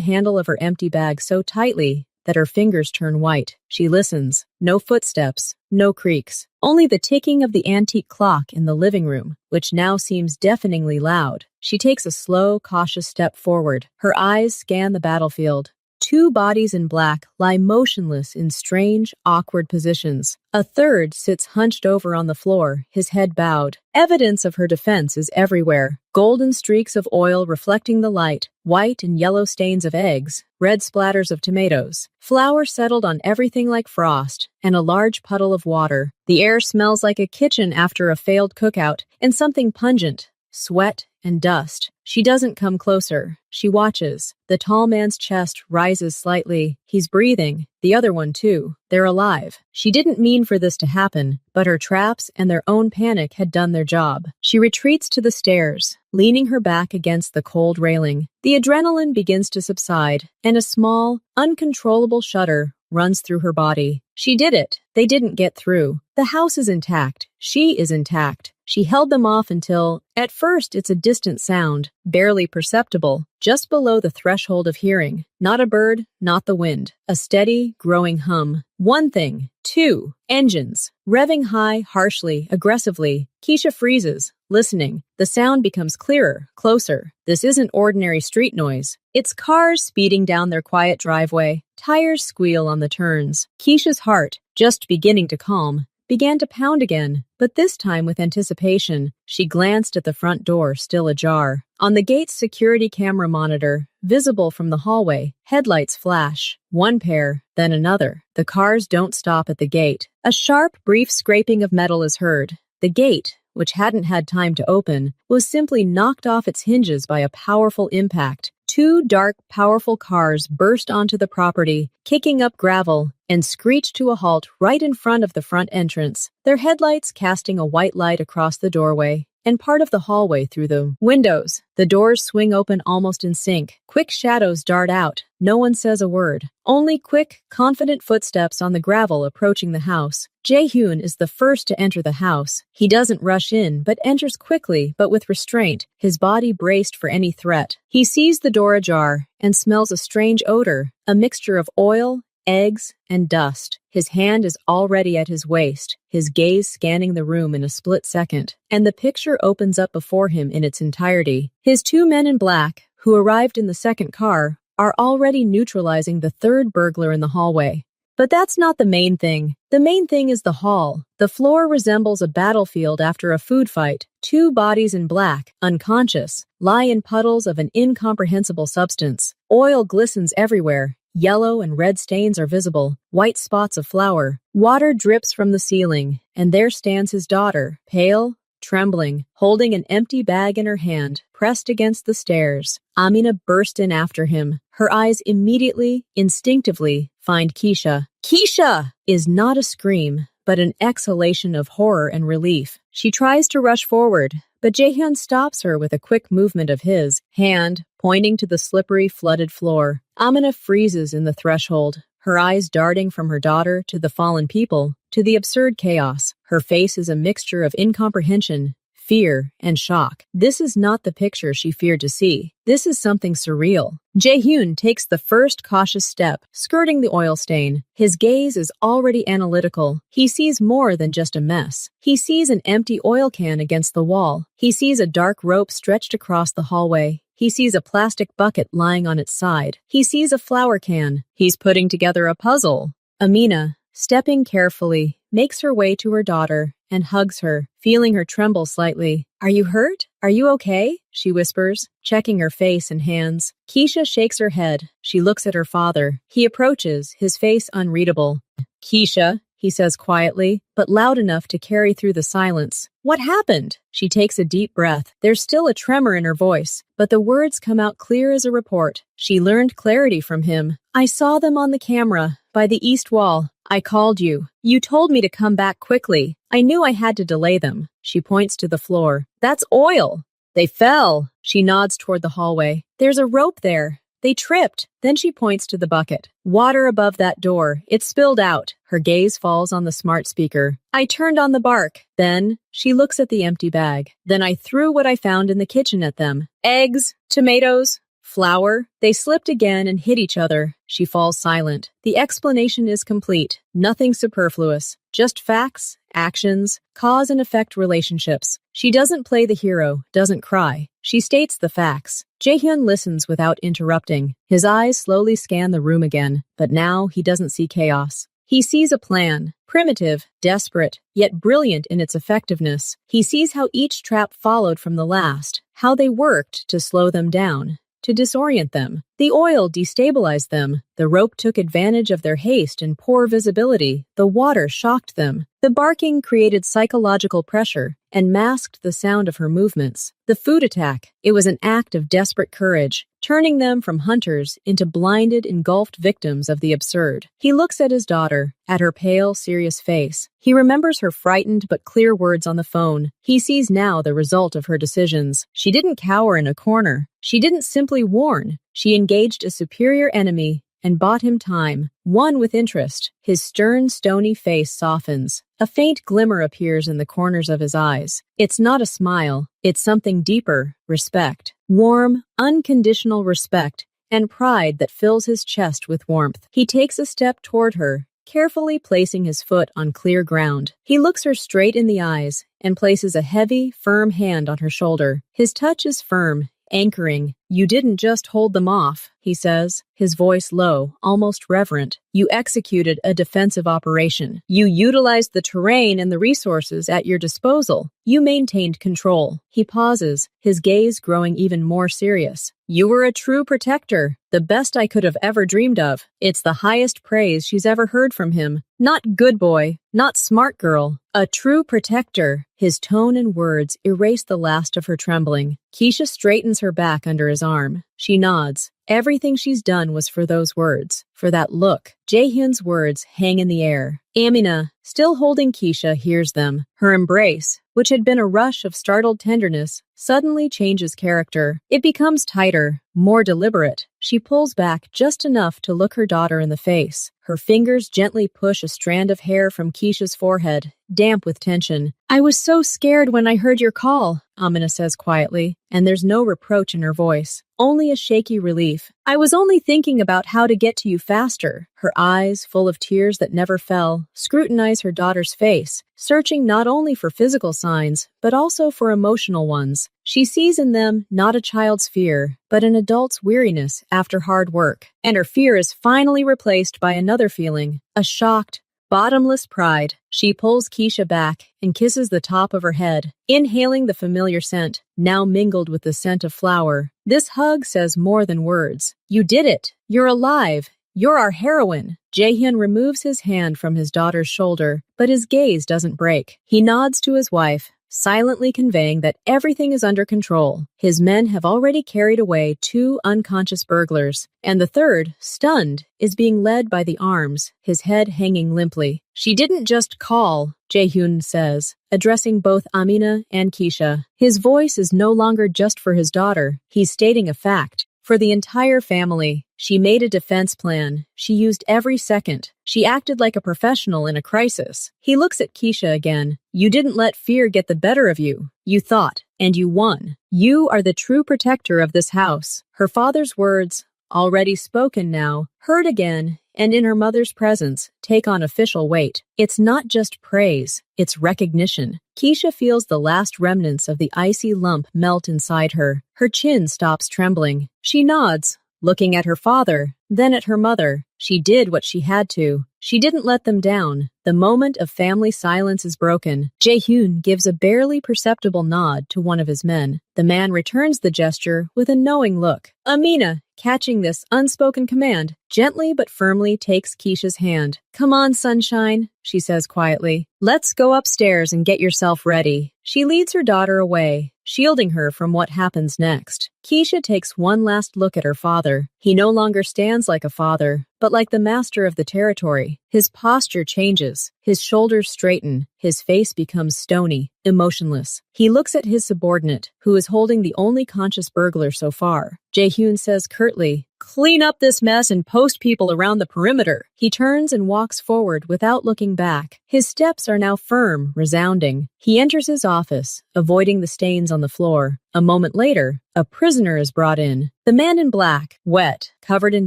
handle of her empty bag so tightly that her fingers turn white. She listens. No footsteps, no creaks. Only the ticking of the antique clock in the living room, which now seems deafeningly loud. She takes a slow, cautious step forward. Her eyes scan the battlefield. Two bodies in black lie motionless in strange, awkward positions. A third sits hunched over on the floor, his head bowed. Evidence of her defense is everywhere. Golden streaks of oil reflecting the light, white and yellow stains of eggs, red splatters of tomatoes. Flour settled on everything like frost, and a large puddle of water. The air smells like a kitchen after a failed cookout, and something pungent. Sweat and dust. She doesn't come closer. She watches. The tall man's chest rises slightly. He's breathing. The other one, too. They're alive. She didn't mean for this to happen, but her traps and their own panic had done their job. She retreats to the stairs, leaning her back against the cold railing. The adrenaline begins to subside, and a small, uncontrollable shudder runs through her body. She did it. They didn't get through. The house is intact. She is intact. She held them off until, at first, it's a distant sound, barely perceptible, just below the threshold of hearing. Not a bird, not the wind. A steady, growing hum. One thing. Two. Engines. Revving high, harshly, aggressively. Keisha freezes, listening. The sound becomes clearer, closer. This isn't ordinary street noise. It's cars speeding down their quiet driveway. Tires squeal on the turns. Keisha's heart, just beginning to calm, began to pound again, but this time with anticipation. She glanced at the front door, still ajar. On the gate's security camera monitor, visible from the hallway, headlights flash. One pair, then another. The cars don't stop at the gate. A sharp, brief scraping of metal is heard. The gate, which hadn't had time to open, was simply knocked off its hinges by a powerful impact. Two dark, powerful cars burst onto the property, kicking up gravel, and screeched to a halt right in front of the front entrance, their headlights casting a white light across the doorway and part of the hallway through the windows. The doors swing open almost in sync. Quick shadows dart out. No one says a word. Only quick, confident footsteps on the gravel approaching the house. Jae-hyun is the first to enter the house. He doesn't rush in, but enters quickly, but with restraint, his body braced for any threat. He sees the door ajar and smells a strange odor, a mixture of oil, eggs, and dust. His hand is already at his waist, his gaze scanning the room in a split second, and the picture opens up before him in its entirety. His two men in black, who arrived in the second car, are already neutralizing the third burglar in the hallway. But that's not the main thing. The main thing is the hall. The floor resembles a battlefield after a food fight. Two bodies in black, unconscious, lie in puddles of an incomprehensible substance. Oil glistens everywhere. Yellow and red stains are visible, white spots of flour. Water drips from the ceiling, and there stands his daughter, pale, trembling, holding an empty bag in her hand, pressed against the stairs. Amina burst in after him. Her eyes immediately, instinctively, find Keisha. Keisha is not a scream, but an exhalation of horror and relief. She tries to rush forward, but Jae-hyun stops her with a quick movement of his hand, pointing to the slippery, flooded floor. Amina freezes in the threshold, her eyes darting from her daughter to the fallen people, to the absurd chaos. Her face is a mixture of incomprehension, fear, and shock. This is not the picture she feared to see. This is something surreal. Jae-hyun takes the first cautious step, skirting the oil stain. His gaze is already analytical. He sees more than just a mess. He sees an empty oil can against the wall. He sees a dark rope stretched across the hallway. He sees a plastic bucket lying on its side. He sees a flour can. He's putting together a puzzle. Amina, stepping carefully, makes her way to her daughter and hugs her, feeling her tremble slightly. "Are you hurt?" "Are you okay?" she whispers, checking her face and hands. Keisha shakes her head. She looks at her father. He approaches, his face unreadable. "Keisha," he says quietly, but loud enough to carry through the silence. "What happened?" She takes a deep breath. There's still a tremor in her voice, but the words come out clear as a report. She learned clarity from him. "I saw them on the camera, by the east wall. I called you. You told me to come back quickly. I knew I had to delay them." She points to the floor. "That's oil." "They fell." She nods toward the hallway. "There's a rope there. They tripped." Then she points to the bucket. "Water above that door. It spilled out." Her gaze falls on the smart speaker. "I turned on the bark. Then," she looks at the empty bag. "Then I threw what I found in the kitchen at them. Eggs, tomatoes, flour." They slipped again and hit each other. She falls silent. The explanation is complete. Nothing superfluous. Just facts, actions, cause and effect relationships. She doesn't play the hero, doesn't cry. She states the facts. Jaehyun listens without interrupting. His eyes slowly scan the room again, but now he doesn't see chaos. He sees a plan, primitive, desperate, yet brilliant in its effectiveness. He sees how each trap followed from the last, how they worked to slow them down, to disorient them. The oil destabilized them. The rope took advantage of their haste and poor visibility. The water shocked them. The barking created psychological pressure and masked the sound of her movements. The food attack, it was an act of desperate courage, turning them from hunters into blinded, engulfed victims of the absurd. He looks at his daughter, at her pale, serious face. He remembers her frightened but clear words on the phone. He sees now the result of her decisions. She didn't cower in a corner. She didn't simply warn. She engaged a superior enemy and bought him time, one with interest. His stern, stony face softens. A faint glimmer appears in the corners of his eyes. It's not a smile. It's something deeper, respect. Warm, unconditional respect, and pride that fills his chest with warmth. He takes a step toward her, carefully placing his foot on clear ground. He looks her straight in the eyes and places a heavy, firm hand on her shoulder. His touch is firm, anchoring. "You didn't just hold them off," he says, his voice low, almost reverent. "You executed a defensive operation. You utilized the terrain and the resources at your disposal. You maintained control." He pauses, his gaze growing even more serious. "You were a true protector, the best I could have ever dreamed of." It's the highest praise she's ever heard from him. Not good boy, not smart girl, a true protector. His tone and words erase the last of her trembling. Keisha straightens her back under his arm. She nods. Everything she's done was for those words, for that look. Jaehyun's words hang in the air. Amina, still holding Keisha, hears them. Her embrace, which had been a rush of startled tenderness, suddenly changes character. It becomes tighter, more deliberate. She pulls back just enough to look her daughter in the face. Her fingers gently push a strand of hair from Keisha's forehead, damp with tension. "I was so scared when I heard your call," Amina says quietly, and there's no reproach in her voice, only a shaky relief. "I was only thinking about how to get to you faster." Her eyes, full of tears that never fell, scrutinize her daughter's face, searching not only for physical signs, but also for emotional ones. She sees in them not a child's fear, but an adult's weariness after hard work. And her fear is finally replaced by another feeling, a shocked, bottomless pride. She pulls Keisha back and kisses the top of her head, inhaling the familiar scent, now mingled with the scent of flower. This hug says more than words. "You did it. You're alive. You're our heroine." Jaehyun removes his hand from his daughter's shoulder, but his gaze doesn't break. He nods to his wife, silently conveying that everything is under control. His men have already carried away 2 unconscious burglars, and the third, stunned, is being led by the arms, his head hanging limply. "She didn't just call," Jaehyun says, addressing both Amina and Keisha. His voice is no longer just for his daughter. He's stating a fact. For the entire family. She made a defense plan. She used every second. She acted like a professional in a crisis. He looks at Keisha again. "You didn't let fear get the better of you. You thought, and you won. You are the true protector of this house." Her father's words, already spoken now, heard again, and in her mother's presence, take on official weight. It's not just praise, it's recognition. Keisha feels the last remnants of the icy lump melt inside her. Her chin stops trembling. She nods, looking at her father, then at her mother. She did what she had to. She didn't let them down. The moment of family silence is broken. Jae-hyun gives a barely perceptible nod to one of his men. The man returns the gesture with a knowing look. Amina, catching this unspoken command, gently but firmly takes Keisha's hand. "Come on, sunshine," she says quietly. "Let's go upstairs and get yourself ready." She leads her daughter away, shielding her from what happens next. Keisha takes one last look at her father. He no longer stands like a father, but like the master of the territory. His posture changes. His shoulders straighten. His face becomes stony, emotionless. He looks at his subordinate, who is holding the only conscious burglar so far. Jae-hyun says curtly, "Clean up this mess and post people around the perimeter." He turns and walks forward without looking back. His steps are now firm, resounding. He enters his office, avoiding the stains on the floor. A moment later, a prisoner is brought in. The man in black, wet, covered in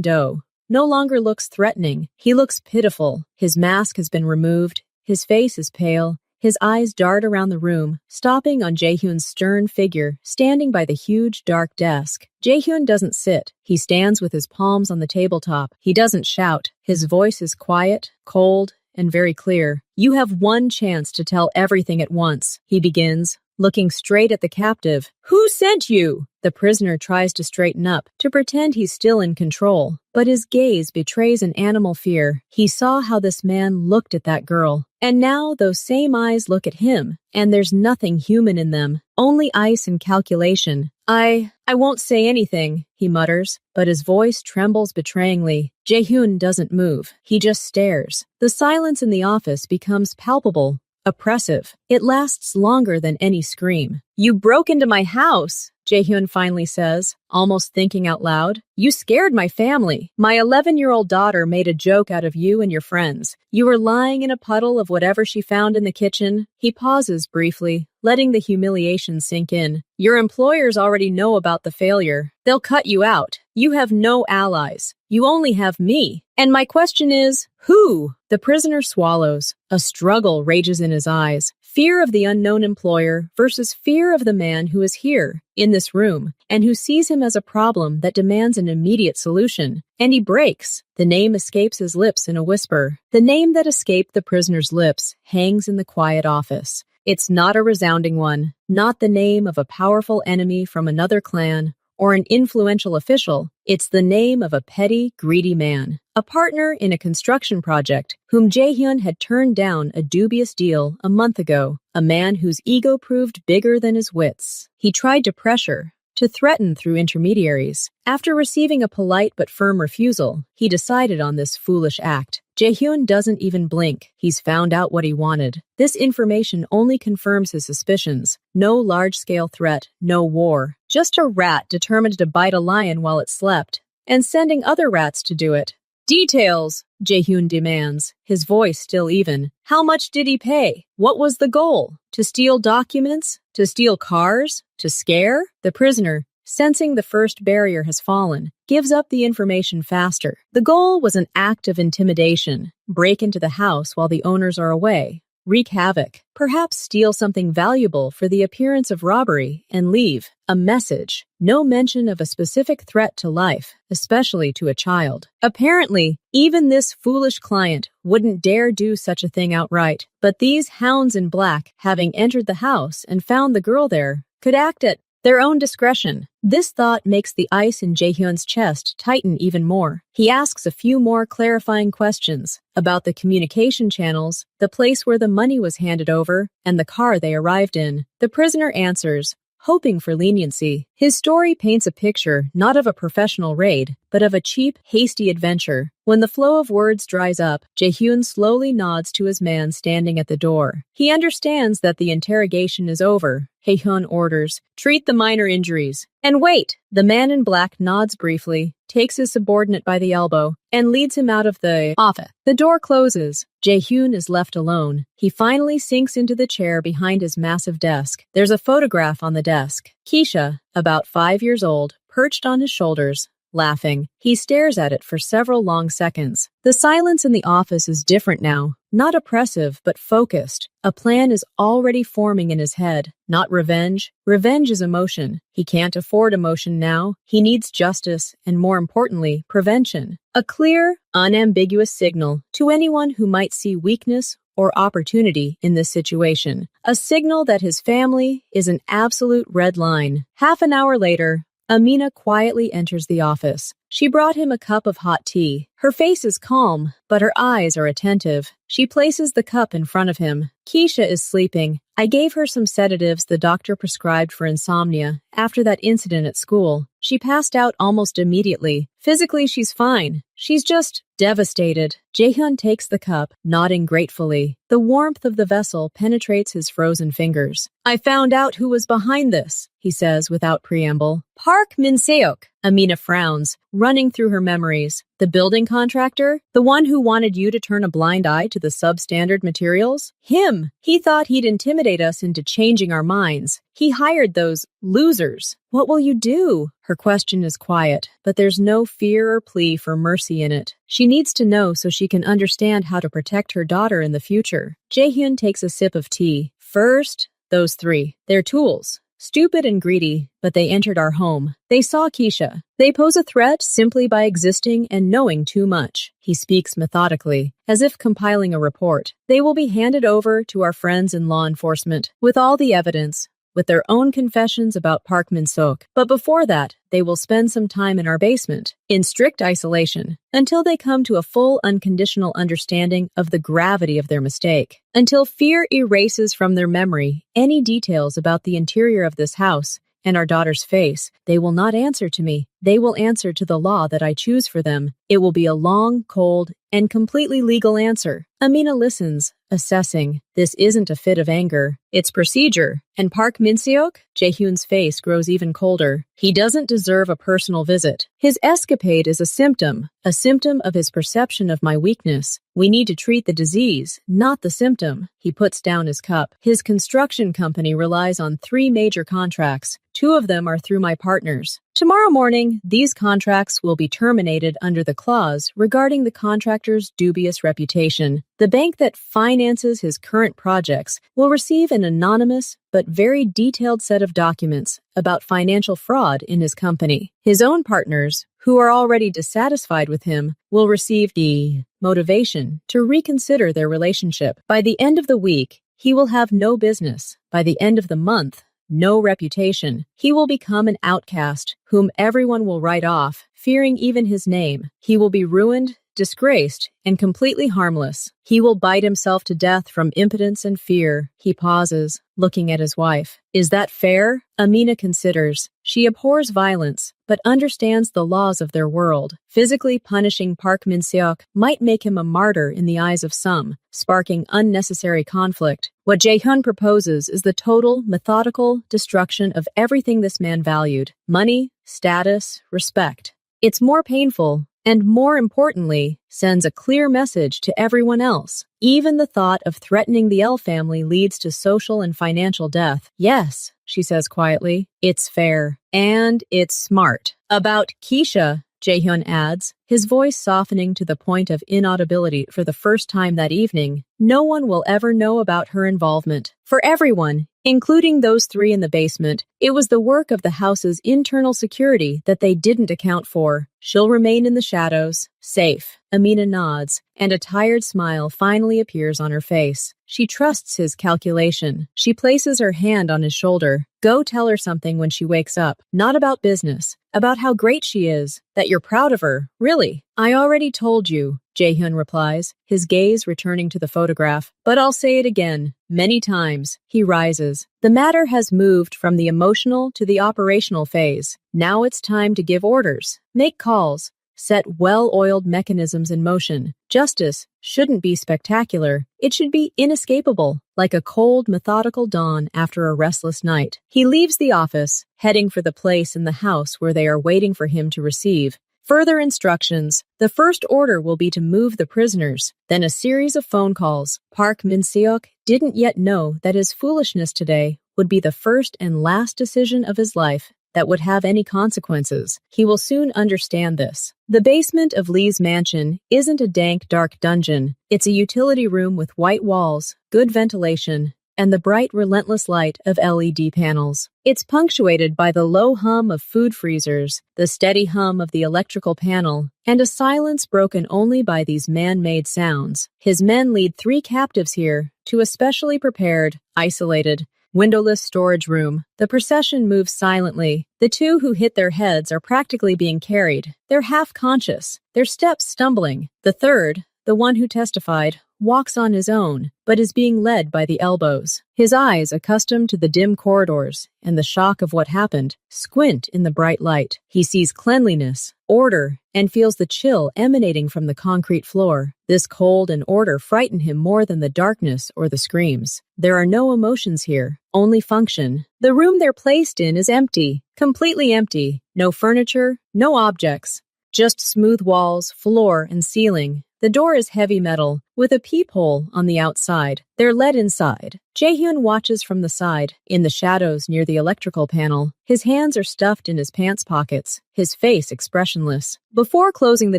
dough, no longer looks threatening. He looks pitiful. His mask has been removed. His face is pale. His eyes dart around the room, stopping on Jae-hyun's stern figure standing by the huge, dark desk. Jae-hyun doesn't sit. He stands with his palms on the tabletop. He doesn't shout. His voice is quiet, cold, and very clear. "You have one chance to tell everything at once," he begins, looking straight at the captive. "Who sent you?" The prisoner tries to straighten up, to pretend he's still in control, but his gaze betrays an animal fear. He saw how this man looked at that girl, and now those same eyes look at him, and there's nothing human in them, only ice and calculation. I won't say anything," he mutters, but his voice trembles betrayingly. Jae-hyun doesn't move. He just stares. The silence in the office becomes palpable, oppressive. It lasts longer than any scream. "You broke into my house," Jae-hyun finally says, almost thinking out loud. "You scared my family. My 11-year-old daughter made a joke out of you and your friends. You were lying in a puddle of whatever she found in the kitchen." He pauses briefly, letting the humiliation sink in. "Your employers already know about the failure. They'll cut you out. You have no allies. You only have me. And my question is, who?" The prisoner swallows. A struggle rages in his eyes. Fear of the unknown employer versus fear of the man who is here, in this room, and who sees him as a problem that demands an immediate solution. And he breaks. The name escapes his lips in a whisper. The name that escaped the prisoner's lips hangs in the quiet office. It's not a resounding one, not the name of a powerful enemy from another clan, or an influential official. It's the name of a petty, greedy man, a partner in a construction project whom Jae-hyun had turned down a dubious deal a month ago, a man whose ego proved bigger than his wits. He tried to pressure, to threaten through intermediaries. After receiving a polite but firm refusal, he decided on this foolish act. Jae-hyun doesn't even blink. He's found out what he wanted. This information only confirms his suspicions. No large-scale threat, no war. Just a rat determined to bite a lion while it slept, and sending other rats to do it. "Details," Jae-hyun demands, his voice still even. "How much did he pay? What was the goal? To steal documents? To steal cars? To scare?" The prisoner, sensing the first barrier has fallen, gives up the information faster. The goal was an act of intimidation. Break into the house while the owners are away. Wreak havoc. Perhaps steal something valuable for the appearance of robbery and leave. A message. No mention of a specific threat to life, especially to a child. Apparently, even this foolish client wouldn't dare do such a thing outright. But these hounds in black, having entered the house and found the girl there, could act at their own discretion. This thought makes the ice in Jae-hyun's chest tighten even more. He asks a few more clarifying questions about the communication channels, the place where the money was handed over, and the car they arrived in. The prisoner answers, hoping for leniency. His story paints a picture not of a professional raid, but of a cheap, hasty adventure. When the flow of words dries up, Jae-hyun slowly nods to his man standing at the door. He understands that the interrogation is over. Hae-hyun orders, "Treat the minor injuries." "And wait!" The man in black nods briefly, takes his subordinate by the elbow, and leads him out of the office. The door closes. Jae-hyun is left alone. He finally sinks into the chair behind his massive desk. There's a photograph on the desk. Keisha, about 5 years old, perched on his shoulders, laughing. He stares at it for several long seconds. The silence in the office is different now. not oppressive, but focused. A plan is already forming in his head, not revenge. Revenge is emotion. He can't afford emotion now. He needs justice and, more importantly, prevention. A clear, unambiguous signal to anyone who might see weakness or opportunity in this situation. A signal that his family is an absolute red line. Half an hour later, Amina quietly enters the office. She brought him a cup of hot tea. Her face is calm, but her eyes are attentive. She places the cup in front of him. Keisha is sleeping. I gave her some sedatives the doctor prescribed for insomnia after that incident at school. She passed out almost immediately. Physically, she's fine. She's just devastated. Jaehyun takes the cup, nodding gratefully. The warmth of the vessel penetrates his frozen fingers. I found out who was behind this, he says without preamble. Park Min-seok. Amina frowns, running through her memories. The building contractor? The one who wanted you to turn a blind eye to the substandard materials? Him! He thought he'd intimidate us into changing our minds. He hired those losers. What will you do? Her question is quiet, but there's no fear or plea for mercy in it. She needs to know so she can understand how to protect her daughter in the future. Jaehyun takes a sip of tea. First, those three. They're tools. Stupid and greedy, but they entered our home. They saw Keisha. They pose a threat simply by existing and knowing too much. He speaks methodically, as if compiling a report. They will be handed over to our friends in law enforcement, with all the evidence, with their own confessions about Park Min-seok. But before that, they will spend some time in our basement, in strict isolation, until they come to a full unconditional understanding of the gravity of their mistake. Until fear erases from their memory any details about the interior of this house and our daughter's face, they will not answer to me. They will answer to the law that I choose for them. It will be a long, cold, and completely legal answer. Amina listens, assessing. This isn't a fit of anger. It's procedure. And Park Min-seok? Jaehyun's face grows even colder. He doesn't deserve a personal visit. His escapade is a symptom of his perception of my weakness. We need to treat the disease, not the symptom. He puts down his cup. His construction company relies on 3 major contracts. 2 of them are through my partners. Tomorrow morning, these contracts will be terminated under the clause regarding the contractor's dubious reputation. The bank that finances his current projects will receive an anonymous but very detailed set of documents about financial fraud in his company. His own partners, who are already dissatisfied with him, will receive the motivation to reconsider their relationship. By the end of the week, he will have no business. By the end of the month, no reputation. He will become an outcast, whom everyone will write off, fearing even his name. He will be ruined, disgraced, and completely harmless. He will bite himself to death from impotence and fear. He pauses, looking at his wife. Is that fair? Amina considers. She abhors violence, but understands the laws of their world. Physically punishing Park Min-seok might make him a martyr in the eyes of some, sparking unnecessary conflict. What Jaehyun proposes is the total, methodical destruction of everything this man valued: money, status, respect. It's more painful, and more importantly, sends a clear message to everyone else. Even the thought of threatening the L family leads to social and financial death. Yes, she says quietly, it's fair. And it's smart. About Keisha, Jaehyun adds, his voice softening to the point of inaudibility for the first time that evening. No one will ever know about her involvement. For everyone, including those 3 in the basement, it was the work of the house's internal security that they didn't account for. She'll remain in the shadows, safe. Amina nods, and a tired smile finally appears on her face. She trusts his calculation. She places her hand on his shoulder. Go tell her something when she wakes up. Not about business, about how great she is, that you're proud of her. Really. I already told you, Jaehyun replies, his gaze returning to the photograph. But I'll say it again, many times. He rises. The matter has moved from the emotional to the operational phase. Now it's time to give orders, make calls, set well-oiled mechanisms in motion. Justice shouldn't be spectacular. It should be inescapable, like a cold, methodical dawn after a restless night. He leaves the office, heading for the place in the house where they are waiting for him to receive further instructions. The first order will be to move the prisoners, then a series of phone calls. Park Min-seok didn't yet know that his foolishness today would be the first and last decision of his life. that would have any consequences. He will soon understand this. The basement of Lee's mansion isn't a dank, dark dungeon. It's a utility room with white walls, good ventilation, and the bright, relentless light of LED panels. It's punctuated by the low hum of food freezers, the steady hum of the electrical panel, and a silence broken only by these man-made sounds. His men lead 3 captives here to a specially prepared, isolated, windowless storage room. The procession moves silently. The 2 who hit their heads are practically being carried. They're half-conscious, their steps stumbling. The third, the one who testified, walks on his own, but is being led by the elbows. His eyes, accustomed to the dim corridors and the shock of what happened, squint in the bright light. He sees cleanliness, order, and feels the chill emanating from the concrete floor. This cold and order frighten him more than the darkness or the screams. There are no emotions here, only function. The room they're placed in is empty, completely empty. No furniture, no objects, just smooth walls, floor, and ceiling. The door is heavy metal, with a peephole on the outside. They're led inside. Jaehyun watches from the side, in the shadows near the electrical panel. His hands are stuffed in his pants pockets, his face expressionless. Before closing the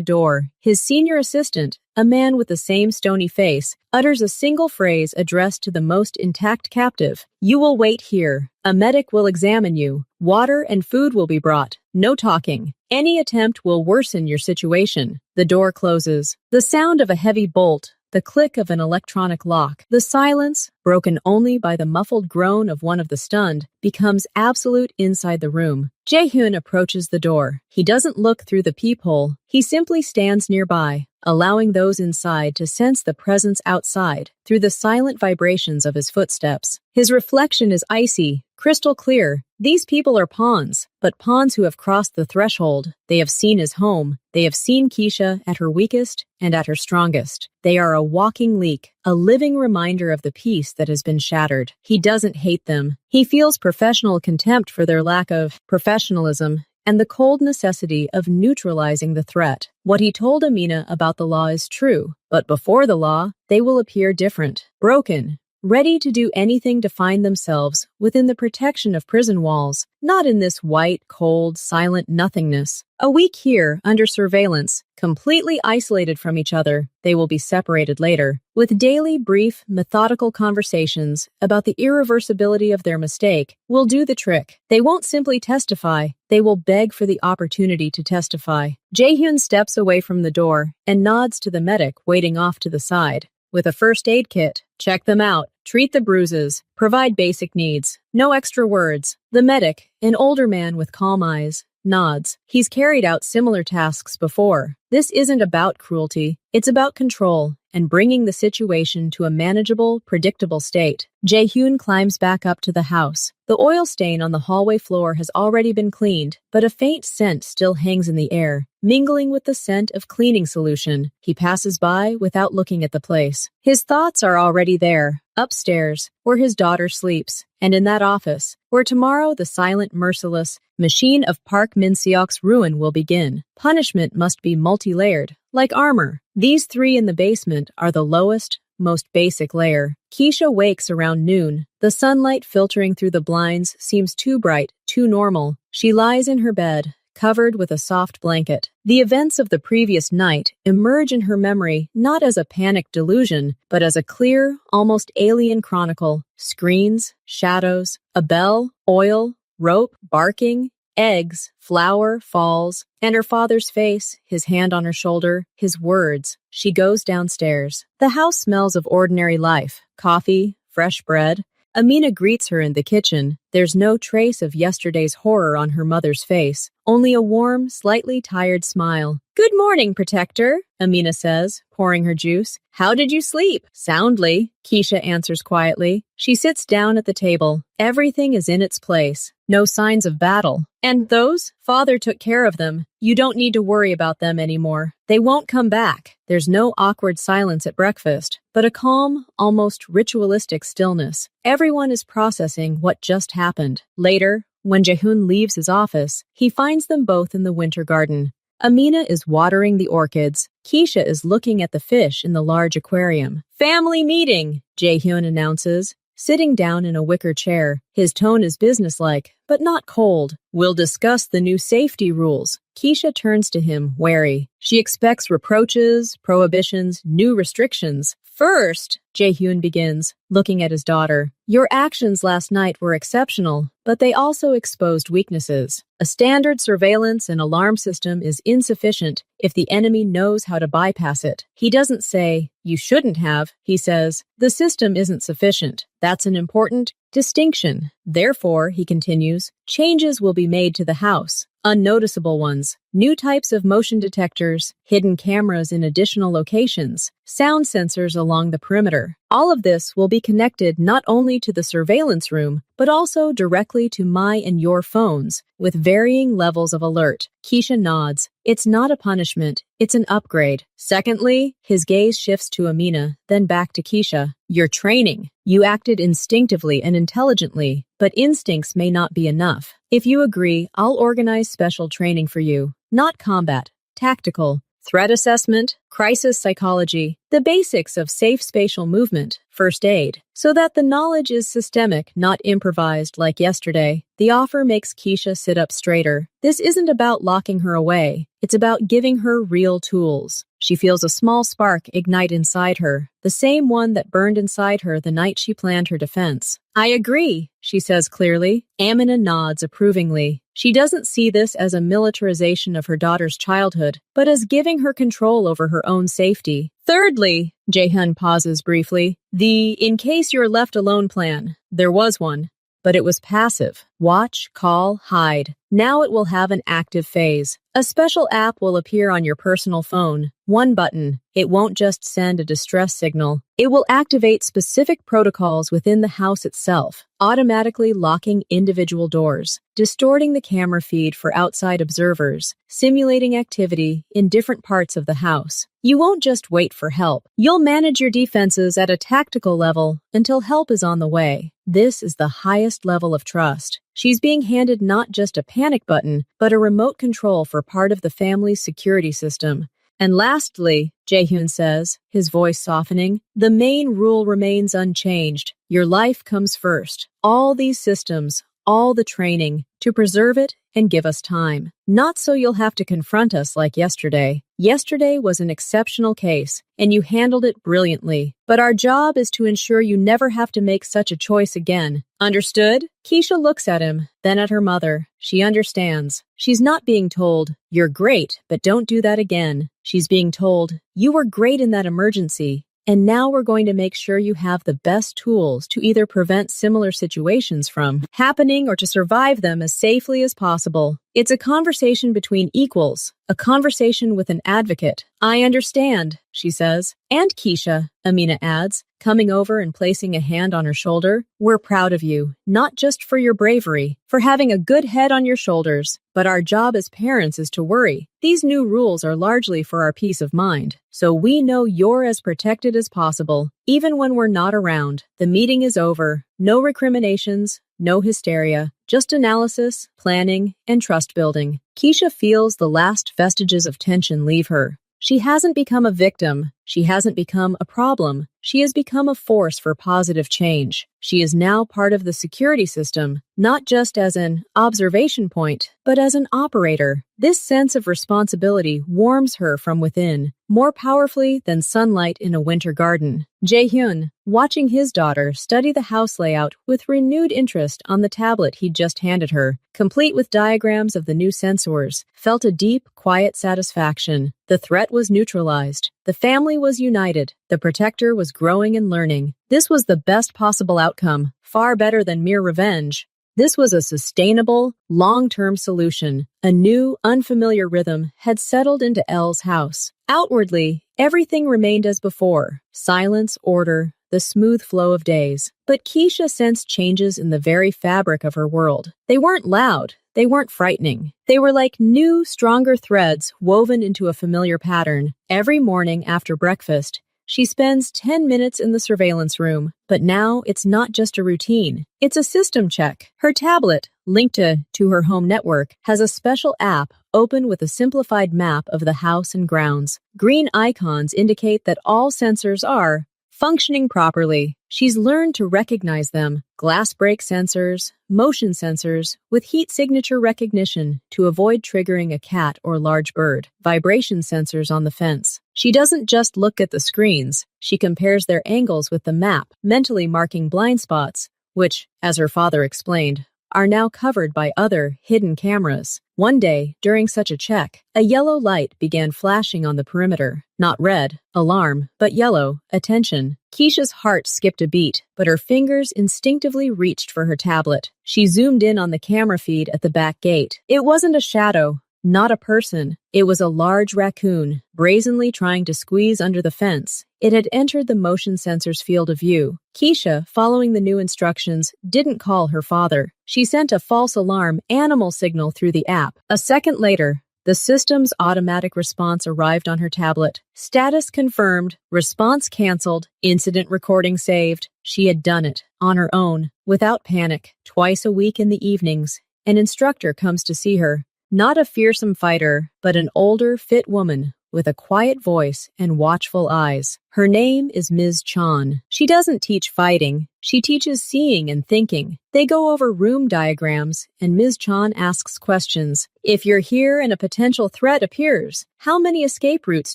door, his senior assistant, a man with the same stony face, utters a single phrase addressed to the most intact captive. "You will wait here. A medic will examine you. Water and food will be brought. No talking. Any attempt will worsen your situation." The door closes. The sound of a heavy bolt, the click of an electronic lock, the silence, broken only by the muffled groan of one of the stunned, becomes absolute inside the room. Jaehyun approaches the door. He doesn't look through the peephole. He simply stands nearby, allowing those inside to sense the presence outside through the silent vibrations of his footsteps. His reflection is icy, crystal clear. These people are pawns, but pawns who have crossed the threshold. They have seen his home. They have seen Keisha at her weakest and at her strongest. They are a walking leak, a living reminder of the peace that has been shattered. He doesn't hate them. He feels professional contempt for their lack of professionalism and the cold necessity of neutralizing the threat. What he told Amina about the law is true, but before the law, they will appear different, broken, ready to do anything to find themselves within the protection of prison walls, not in this white, cold, silent nothingness. A week here, under surveillance, completely isolated from each other, they will be separated later, with daily, brief, methodical conversations about the irreversibility of their mistake will do the trick. They won't simply testify, they will beg for the opportunity to testify. Jaehyun steps away from the door and nods to the medic waiting off to the side. With a first aid kit, check them out, treat the bruises, provide basic needs. No extra words. The medic, an older man with calm eyes, nods. He's carried out similar tasks before. This isn't about cruelty. It's about control and bringing the situation to a manageable, predictable state. Jaehyun climbs back up to the house. The oil stain on the hallway floor has already been cleaned, but a faint scent still hangs in the air, mingling with the scent of cleaning solution. He passes by without looking at the place. His thoughts are already there, upstairs, where his daughter sleeps, and in that office, where tomorrow the silent, merciless machine of Park Min-seok's ruin will begin. Punishment must be multi-layered, like armor. These 3 in the basement are the lowest, most basic layer. Keisha wakes around noon. The sunlight filtering through the blinds seems too bright, too normal. She lies in her bed, covered with a soft blanket. The events of the previous night emerge in her memory not as a panicked delusion, but as a clear, almost alien chronicle. Screens, shadows, a bell, oil, rope, barking, eggs, flour, falls, and her father's face, his hand on her shoulder, his words. She goes downstairs. The house smells of ordinary life, coffee, fresh bread. Amina greets her in the kitchen. There's no trace of yesterday's horror on her mother's face, only a warm, slightly tired smile. "Good morning, Protector," Amina says, pouring her juice. "How did you sleep?" "Soundly," Keisha answers quietly. She sits down at the table. Everything is in its place. No signs of battle. "And those? Father took care of them. You don't need to worry about them anymore. They won't come back." There's no awkward silence at breakfast, but a calm, almost ritualistic stillness. Everyone is processing what just happened. Later, when Jaehyun leaves his office, he finds them both in the winter garden. Amina is watering the orchids. Keisha is looking at the fish in the large aquarium. "Family meeting," Jaehyun announces, sitting down in a wicker chair. His tone is businesslike, but not cold. We'll discuss the new safety rules. Keisha turns to him, wary. She expects reproaches, prohibitions, new restrictions. First, Jae-hyun begins, looking at his daughter. Your actions last night were exceptional, but they also exposed weaknesses. A standard surveillance and alarm system is insufficient if the enemy knows how to bypass it. He doesn't say, you shouldn't have. He says, the system isn't sufficient. That's an important distinction. Therefore, he continues, changes will be made to the house. Unnoticeable ones, new types of motion detectors, hidden cameras in additional locations, sound sensors along the perimeter. All of this will be connected not only to the surveillance room, but also directly to my and your phones, with varying levels of alert. Keisha nods. It's not a punishment, it's an upgrade. Secondly, his gaze shifts to Amina, then back to Keisha. Your training. You acted instinctively and intelligently, but instincts may not be enough. If you agree, I'll organize special training for you. Not combat, tactical, threat assessment, crisis psychology, the basics of safe spatial movement, first aid, so that the knowledge is systemic, not improvised like yesterday. The offer makes Keisha sit up straighter. This isn't about locking her away. It's about giving her real tools. She feels a small spark ignite inside her, the same one that burned inside her the night she planned her defense. I agree, she says clearly. Amina nods approvingly. She doesn't see this as a militarization of her daughter's childhood, but as giving her control over her own safety. Thirdly, Jae-hyun pauses briefly, the in case you're left alone plan. There was one, but it was passive. Watch, call, hide. Now it will have an active phase. A special app will appear on your personal phone. One button. It won't just send a distress signal. It will activate specific protocols within the house itself, automatically locking individual doors, distorting the camera feed for outside observers, simulating activity in different parts of the house. You won't just wait for help. You'll manage your defenses at a tactical level until help is on the way. This is the highest level of trust. She's being handed not just a panic button, but a remote control for part of the family's security system. And lastly, Jae-hyun says, his voice softening, the main rule remains unchanged. Your life comes first. All these systems, all the training, to preserve it and give us time. Not so you'll have to confront us like yesterday. Yesterday was an exceptional case, and you handled it brilliantly. But our job is to ensure you never have to make such a choice again. Understood? Keisha looks at him, then at her mother. She understands. She's not being told, you're great, but don't do that again. She's being told, you were great in that emergency, and now we're going to make sure you have the best tools to either prevent similar situations from happening or to survive them as safely as possible. It's a conversation between equals, a conversation with an advocate. I understand, she says. And Keisha, Amina adds, coming over and placing a hand on her shoulder. We're proud of you, not just for your bravery, for having a good head on your shoulders, but our job as parents is to worry. These new rules are largely for our peace of mind, so we know you're as protected as possible, even when we're not around. The meeting is over. No recriminations, no hysteria, just analysis, planning, and trust building. Keisha feels the last vestiges of tension leave her. She hasn't become a victim. She hasn't become a problem. She has become a force for positive change. She is now part of the security system, not just as an observation point, but as an operator. This sense of responsibility warms her from within, more powerfully than sunlight in a winter garden. Jae-hyun, watching his daughter study the house layout with renewed interest on the tablet he'd just handed her, complete with diagrams of the new sensors, felt a deep, quiet satisfaction. The threat was neutralized. The family was united. The protector was growing and learning. This was the best possible outcome, far better than mere revenge. This was a sustainable, long-term solution. A new, unfamiliar rhythm had settled into Elle's house. Outwardly, everything remained as before. Silence, order, the smooth flow of days. But Keisha sensed changes in the very fabric of her world. They weren't loud. They weren't frightening. They were like new, stronger threads woven into a familiar pattern. Every morning after breakfast, she spends 10 minutes in the surveillance room, but now it's not just a routine. It's a system check. Her tablet, linked to her home network, has a special app open with a simplified map of the house and grounds. Green icons indicate that all sensors are functioning properly. She's learned to recognize them: glass break sensors, motion sensors, with heat signature recognition to avoid triggering a cat or large bird, vibration sensors on the fence. She doesn't just look at the screens, she compares their angles with the map, mentally marking blind spots, which, as her father explained, are now covered by other hidden cameras. One day, during such a check, a yellow light began flashing on the perimeter. Not red, alarm, but yellow, attention. Keisha's heart skipped a beat, but her fingers instinctively reached for her tablet. She zoomed in on the camera feed at the back gate. It wasn't a shadow, not a person. It was a large raccoon, brazenly trying to squeeze under the fence. It had entered the motion sensor's field of view. Keisha, following the new instructions, didn't call her father. She sent a false alarm animal signal through the app. A second later, the system's automatic response arrived on her tablet. Status confirmed, response canceled, incident recording saved. She had done it, on her own, without panic. Twice a week in the evenings, an instructor comes to see her. Not a fearsome fighter, but an older, fit woman with a quiet voice and watchful eyes. Her name is Ms. Chan. She doesn't teach fighting. She teaches seeing and thinking. They go over room diagrams, and Ms. Chan asks questions. If you're here and a potential threat appears, how many escape routes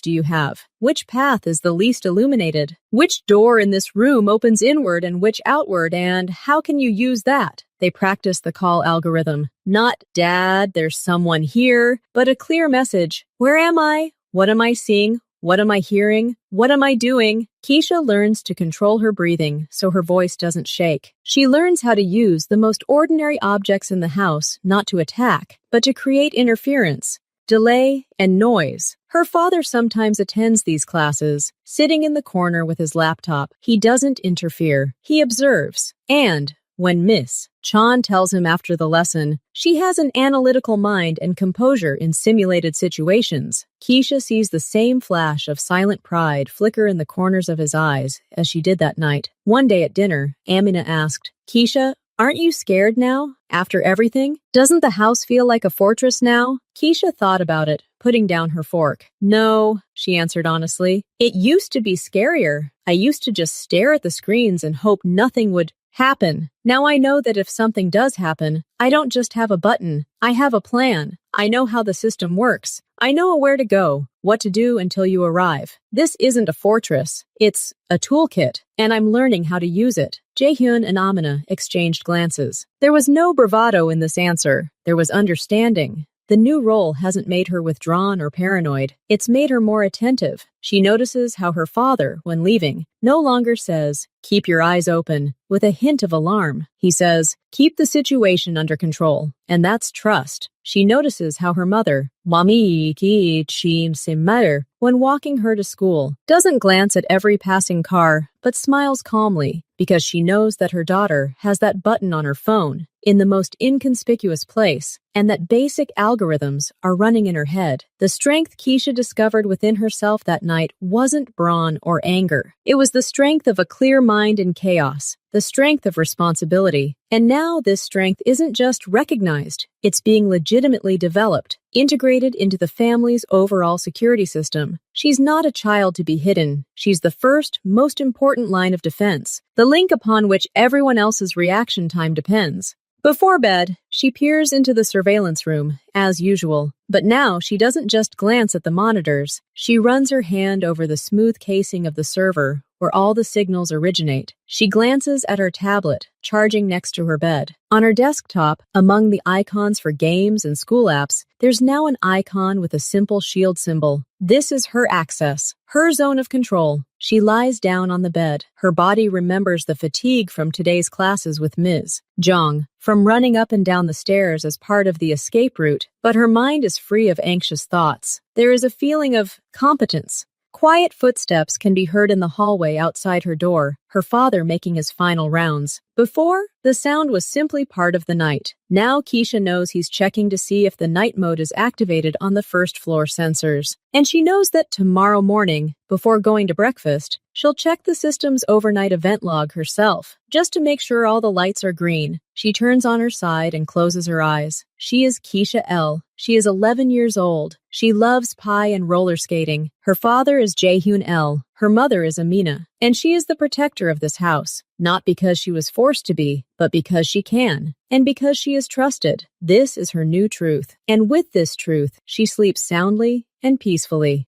do you have? Which path is the least illuminated? Which door in this room opens inward and which outward, and how can you use that? They practice the call algorithm. Not, "Dad, there's someone here," but a clear message. Where am I? What am I seeing? What am I hearing? What am I doing? Keisha learns to control her breathing so her voice doesn't shake. She learns how to use the most ordinary objects in the house not to attack, but to create interference, delay, and noise. Her father sometimes attends these classes, sitting in the corner with his laptop. He doesn't interfere. He observes. And when Miss Chan tells him after the lesson, she has an analytical mind and composure in simulated situations, Keisha sees the same flash of silent pride flicker in the corners of his eyes as she did that night. One day at dinner, Amina asked, "Keisha, aren't you scared now? After everything? Doesn't the house feel like a fortress now?" Keisha thought about it, putting down her fork. "No," she answered honestly. "It used to be scarier. I used to just stare at the screens and hope nothing would happen. Now I know that if something does happen, I don't just have a button. I have a plan. I know how the system works. I know where to go, what to do until you arrive. This isn't a fortress. It's a toolkit, and I'm learning how to use it." Jaehyun and Amina exchanged glances. There was no bravado in this answer. There was understanding. The new role hasn't made her withdrawn or paranoid. It's made her more attentive. She notices how her father, when leaving, no longer says, "Keep your eyes open," with a hint of alarm. He says, "Keep the situation under control." And that's trust. She notices how her mother, Mami ki chim simmer, when walking her to school, doesn't glance at every passing car, but smiles calmly, because she knows that her daughter has that button on her phone in the most inconspicuous place, and that basic algorithms are running in her head. The strength Keisha discovered within herself that night wasn't brawn or anger. It was the strength of a clear mind in chaos, the strength of responsibility. And now this strength isn't just recognized, it's being legitimately developed, integrated into the family's overall security system. She's not a child to be hidden. She's the first, most important line of defense, the link upon which everyone else's reaction time depends. Before bed, she peers into the surveillance room, as usual. But now she doesn't just glance at the monitors. She runs her hand over the smooth casing of the server, where all the signals originate. She glances at her tablet, charging next to her bed. On her desktop, among the icons for games and school apps, there's now an icon with a simple shield symbol. This is her access, her zone of control. She lies down on the bed. Her body remembers the fatigue from today's classes with Ms. Jong, from running up and down the stairs as part of the escape route, but her mind is free of anxious thoughts. There is a feeling of competence. Quiet footsteps can be heard in the hallway outside her door, her father making his final rounds. Before, the sound was simply part of the night. Now Keisha knows he's checking to see if the night mode is activated on the first floor sensors. And she knows that tomorrow morning, before going to breakfast, she'll check the system's overnight event log herself, just to make sure all the lights are green. She turns on her side and closes her eyes. She is Keisha L. She is 11 years old. She loves pie and roller skating. Her father is Jaehyun L., Her mother is Amina, and she is the protector of this house, not because she was forced to be, but because she can, and because she is trusted. This is her new truth, and with this truth, she sleeps soundly and peacefully.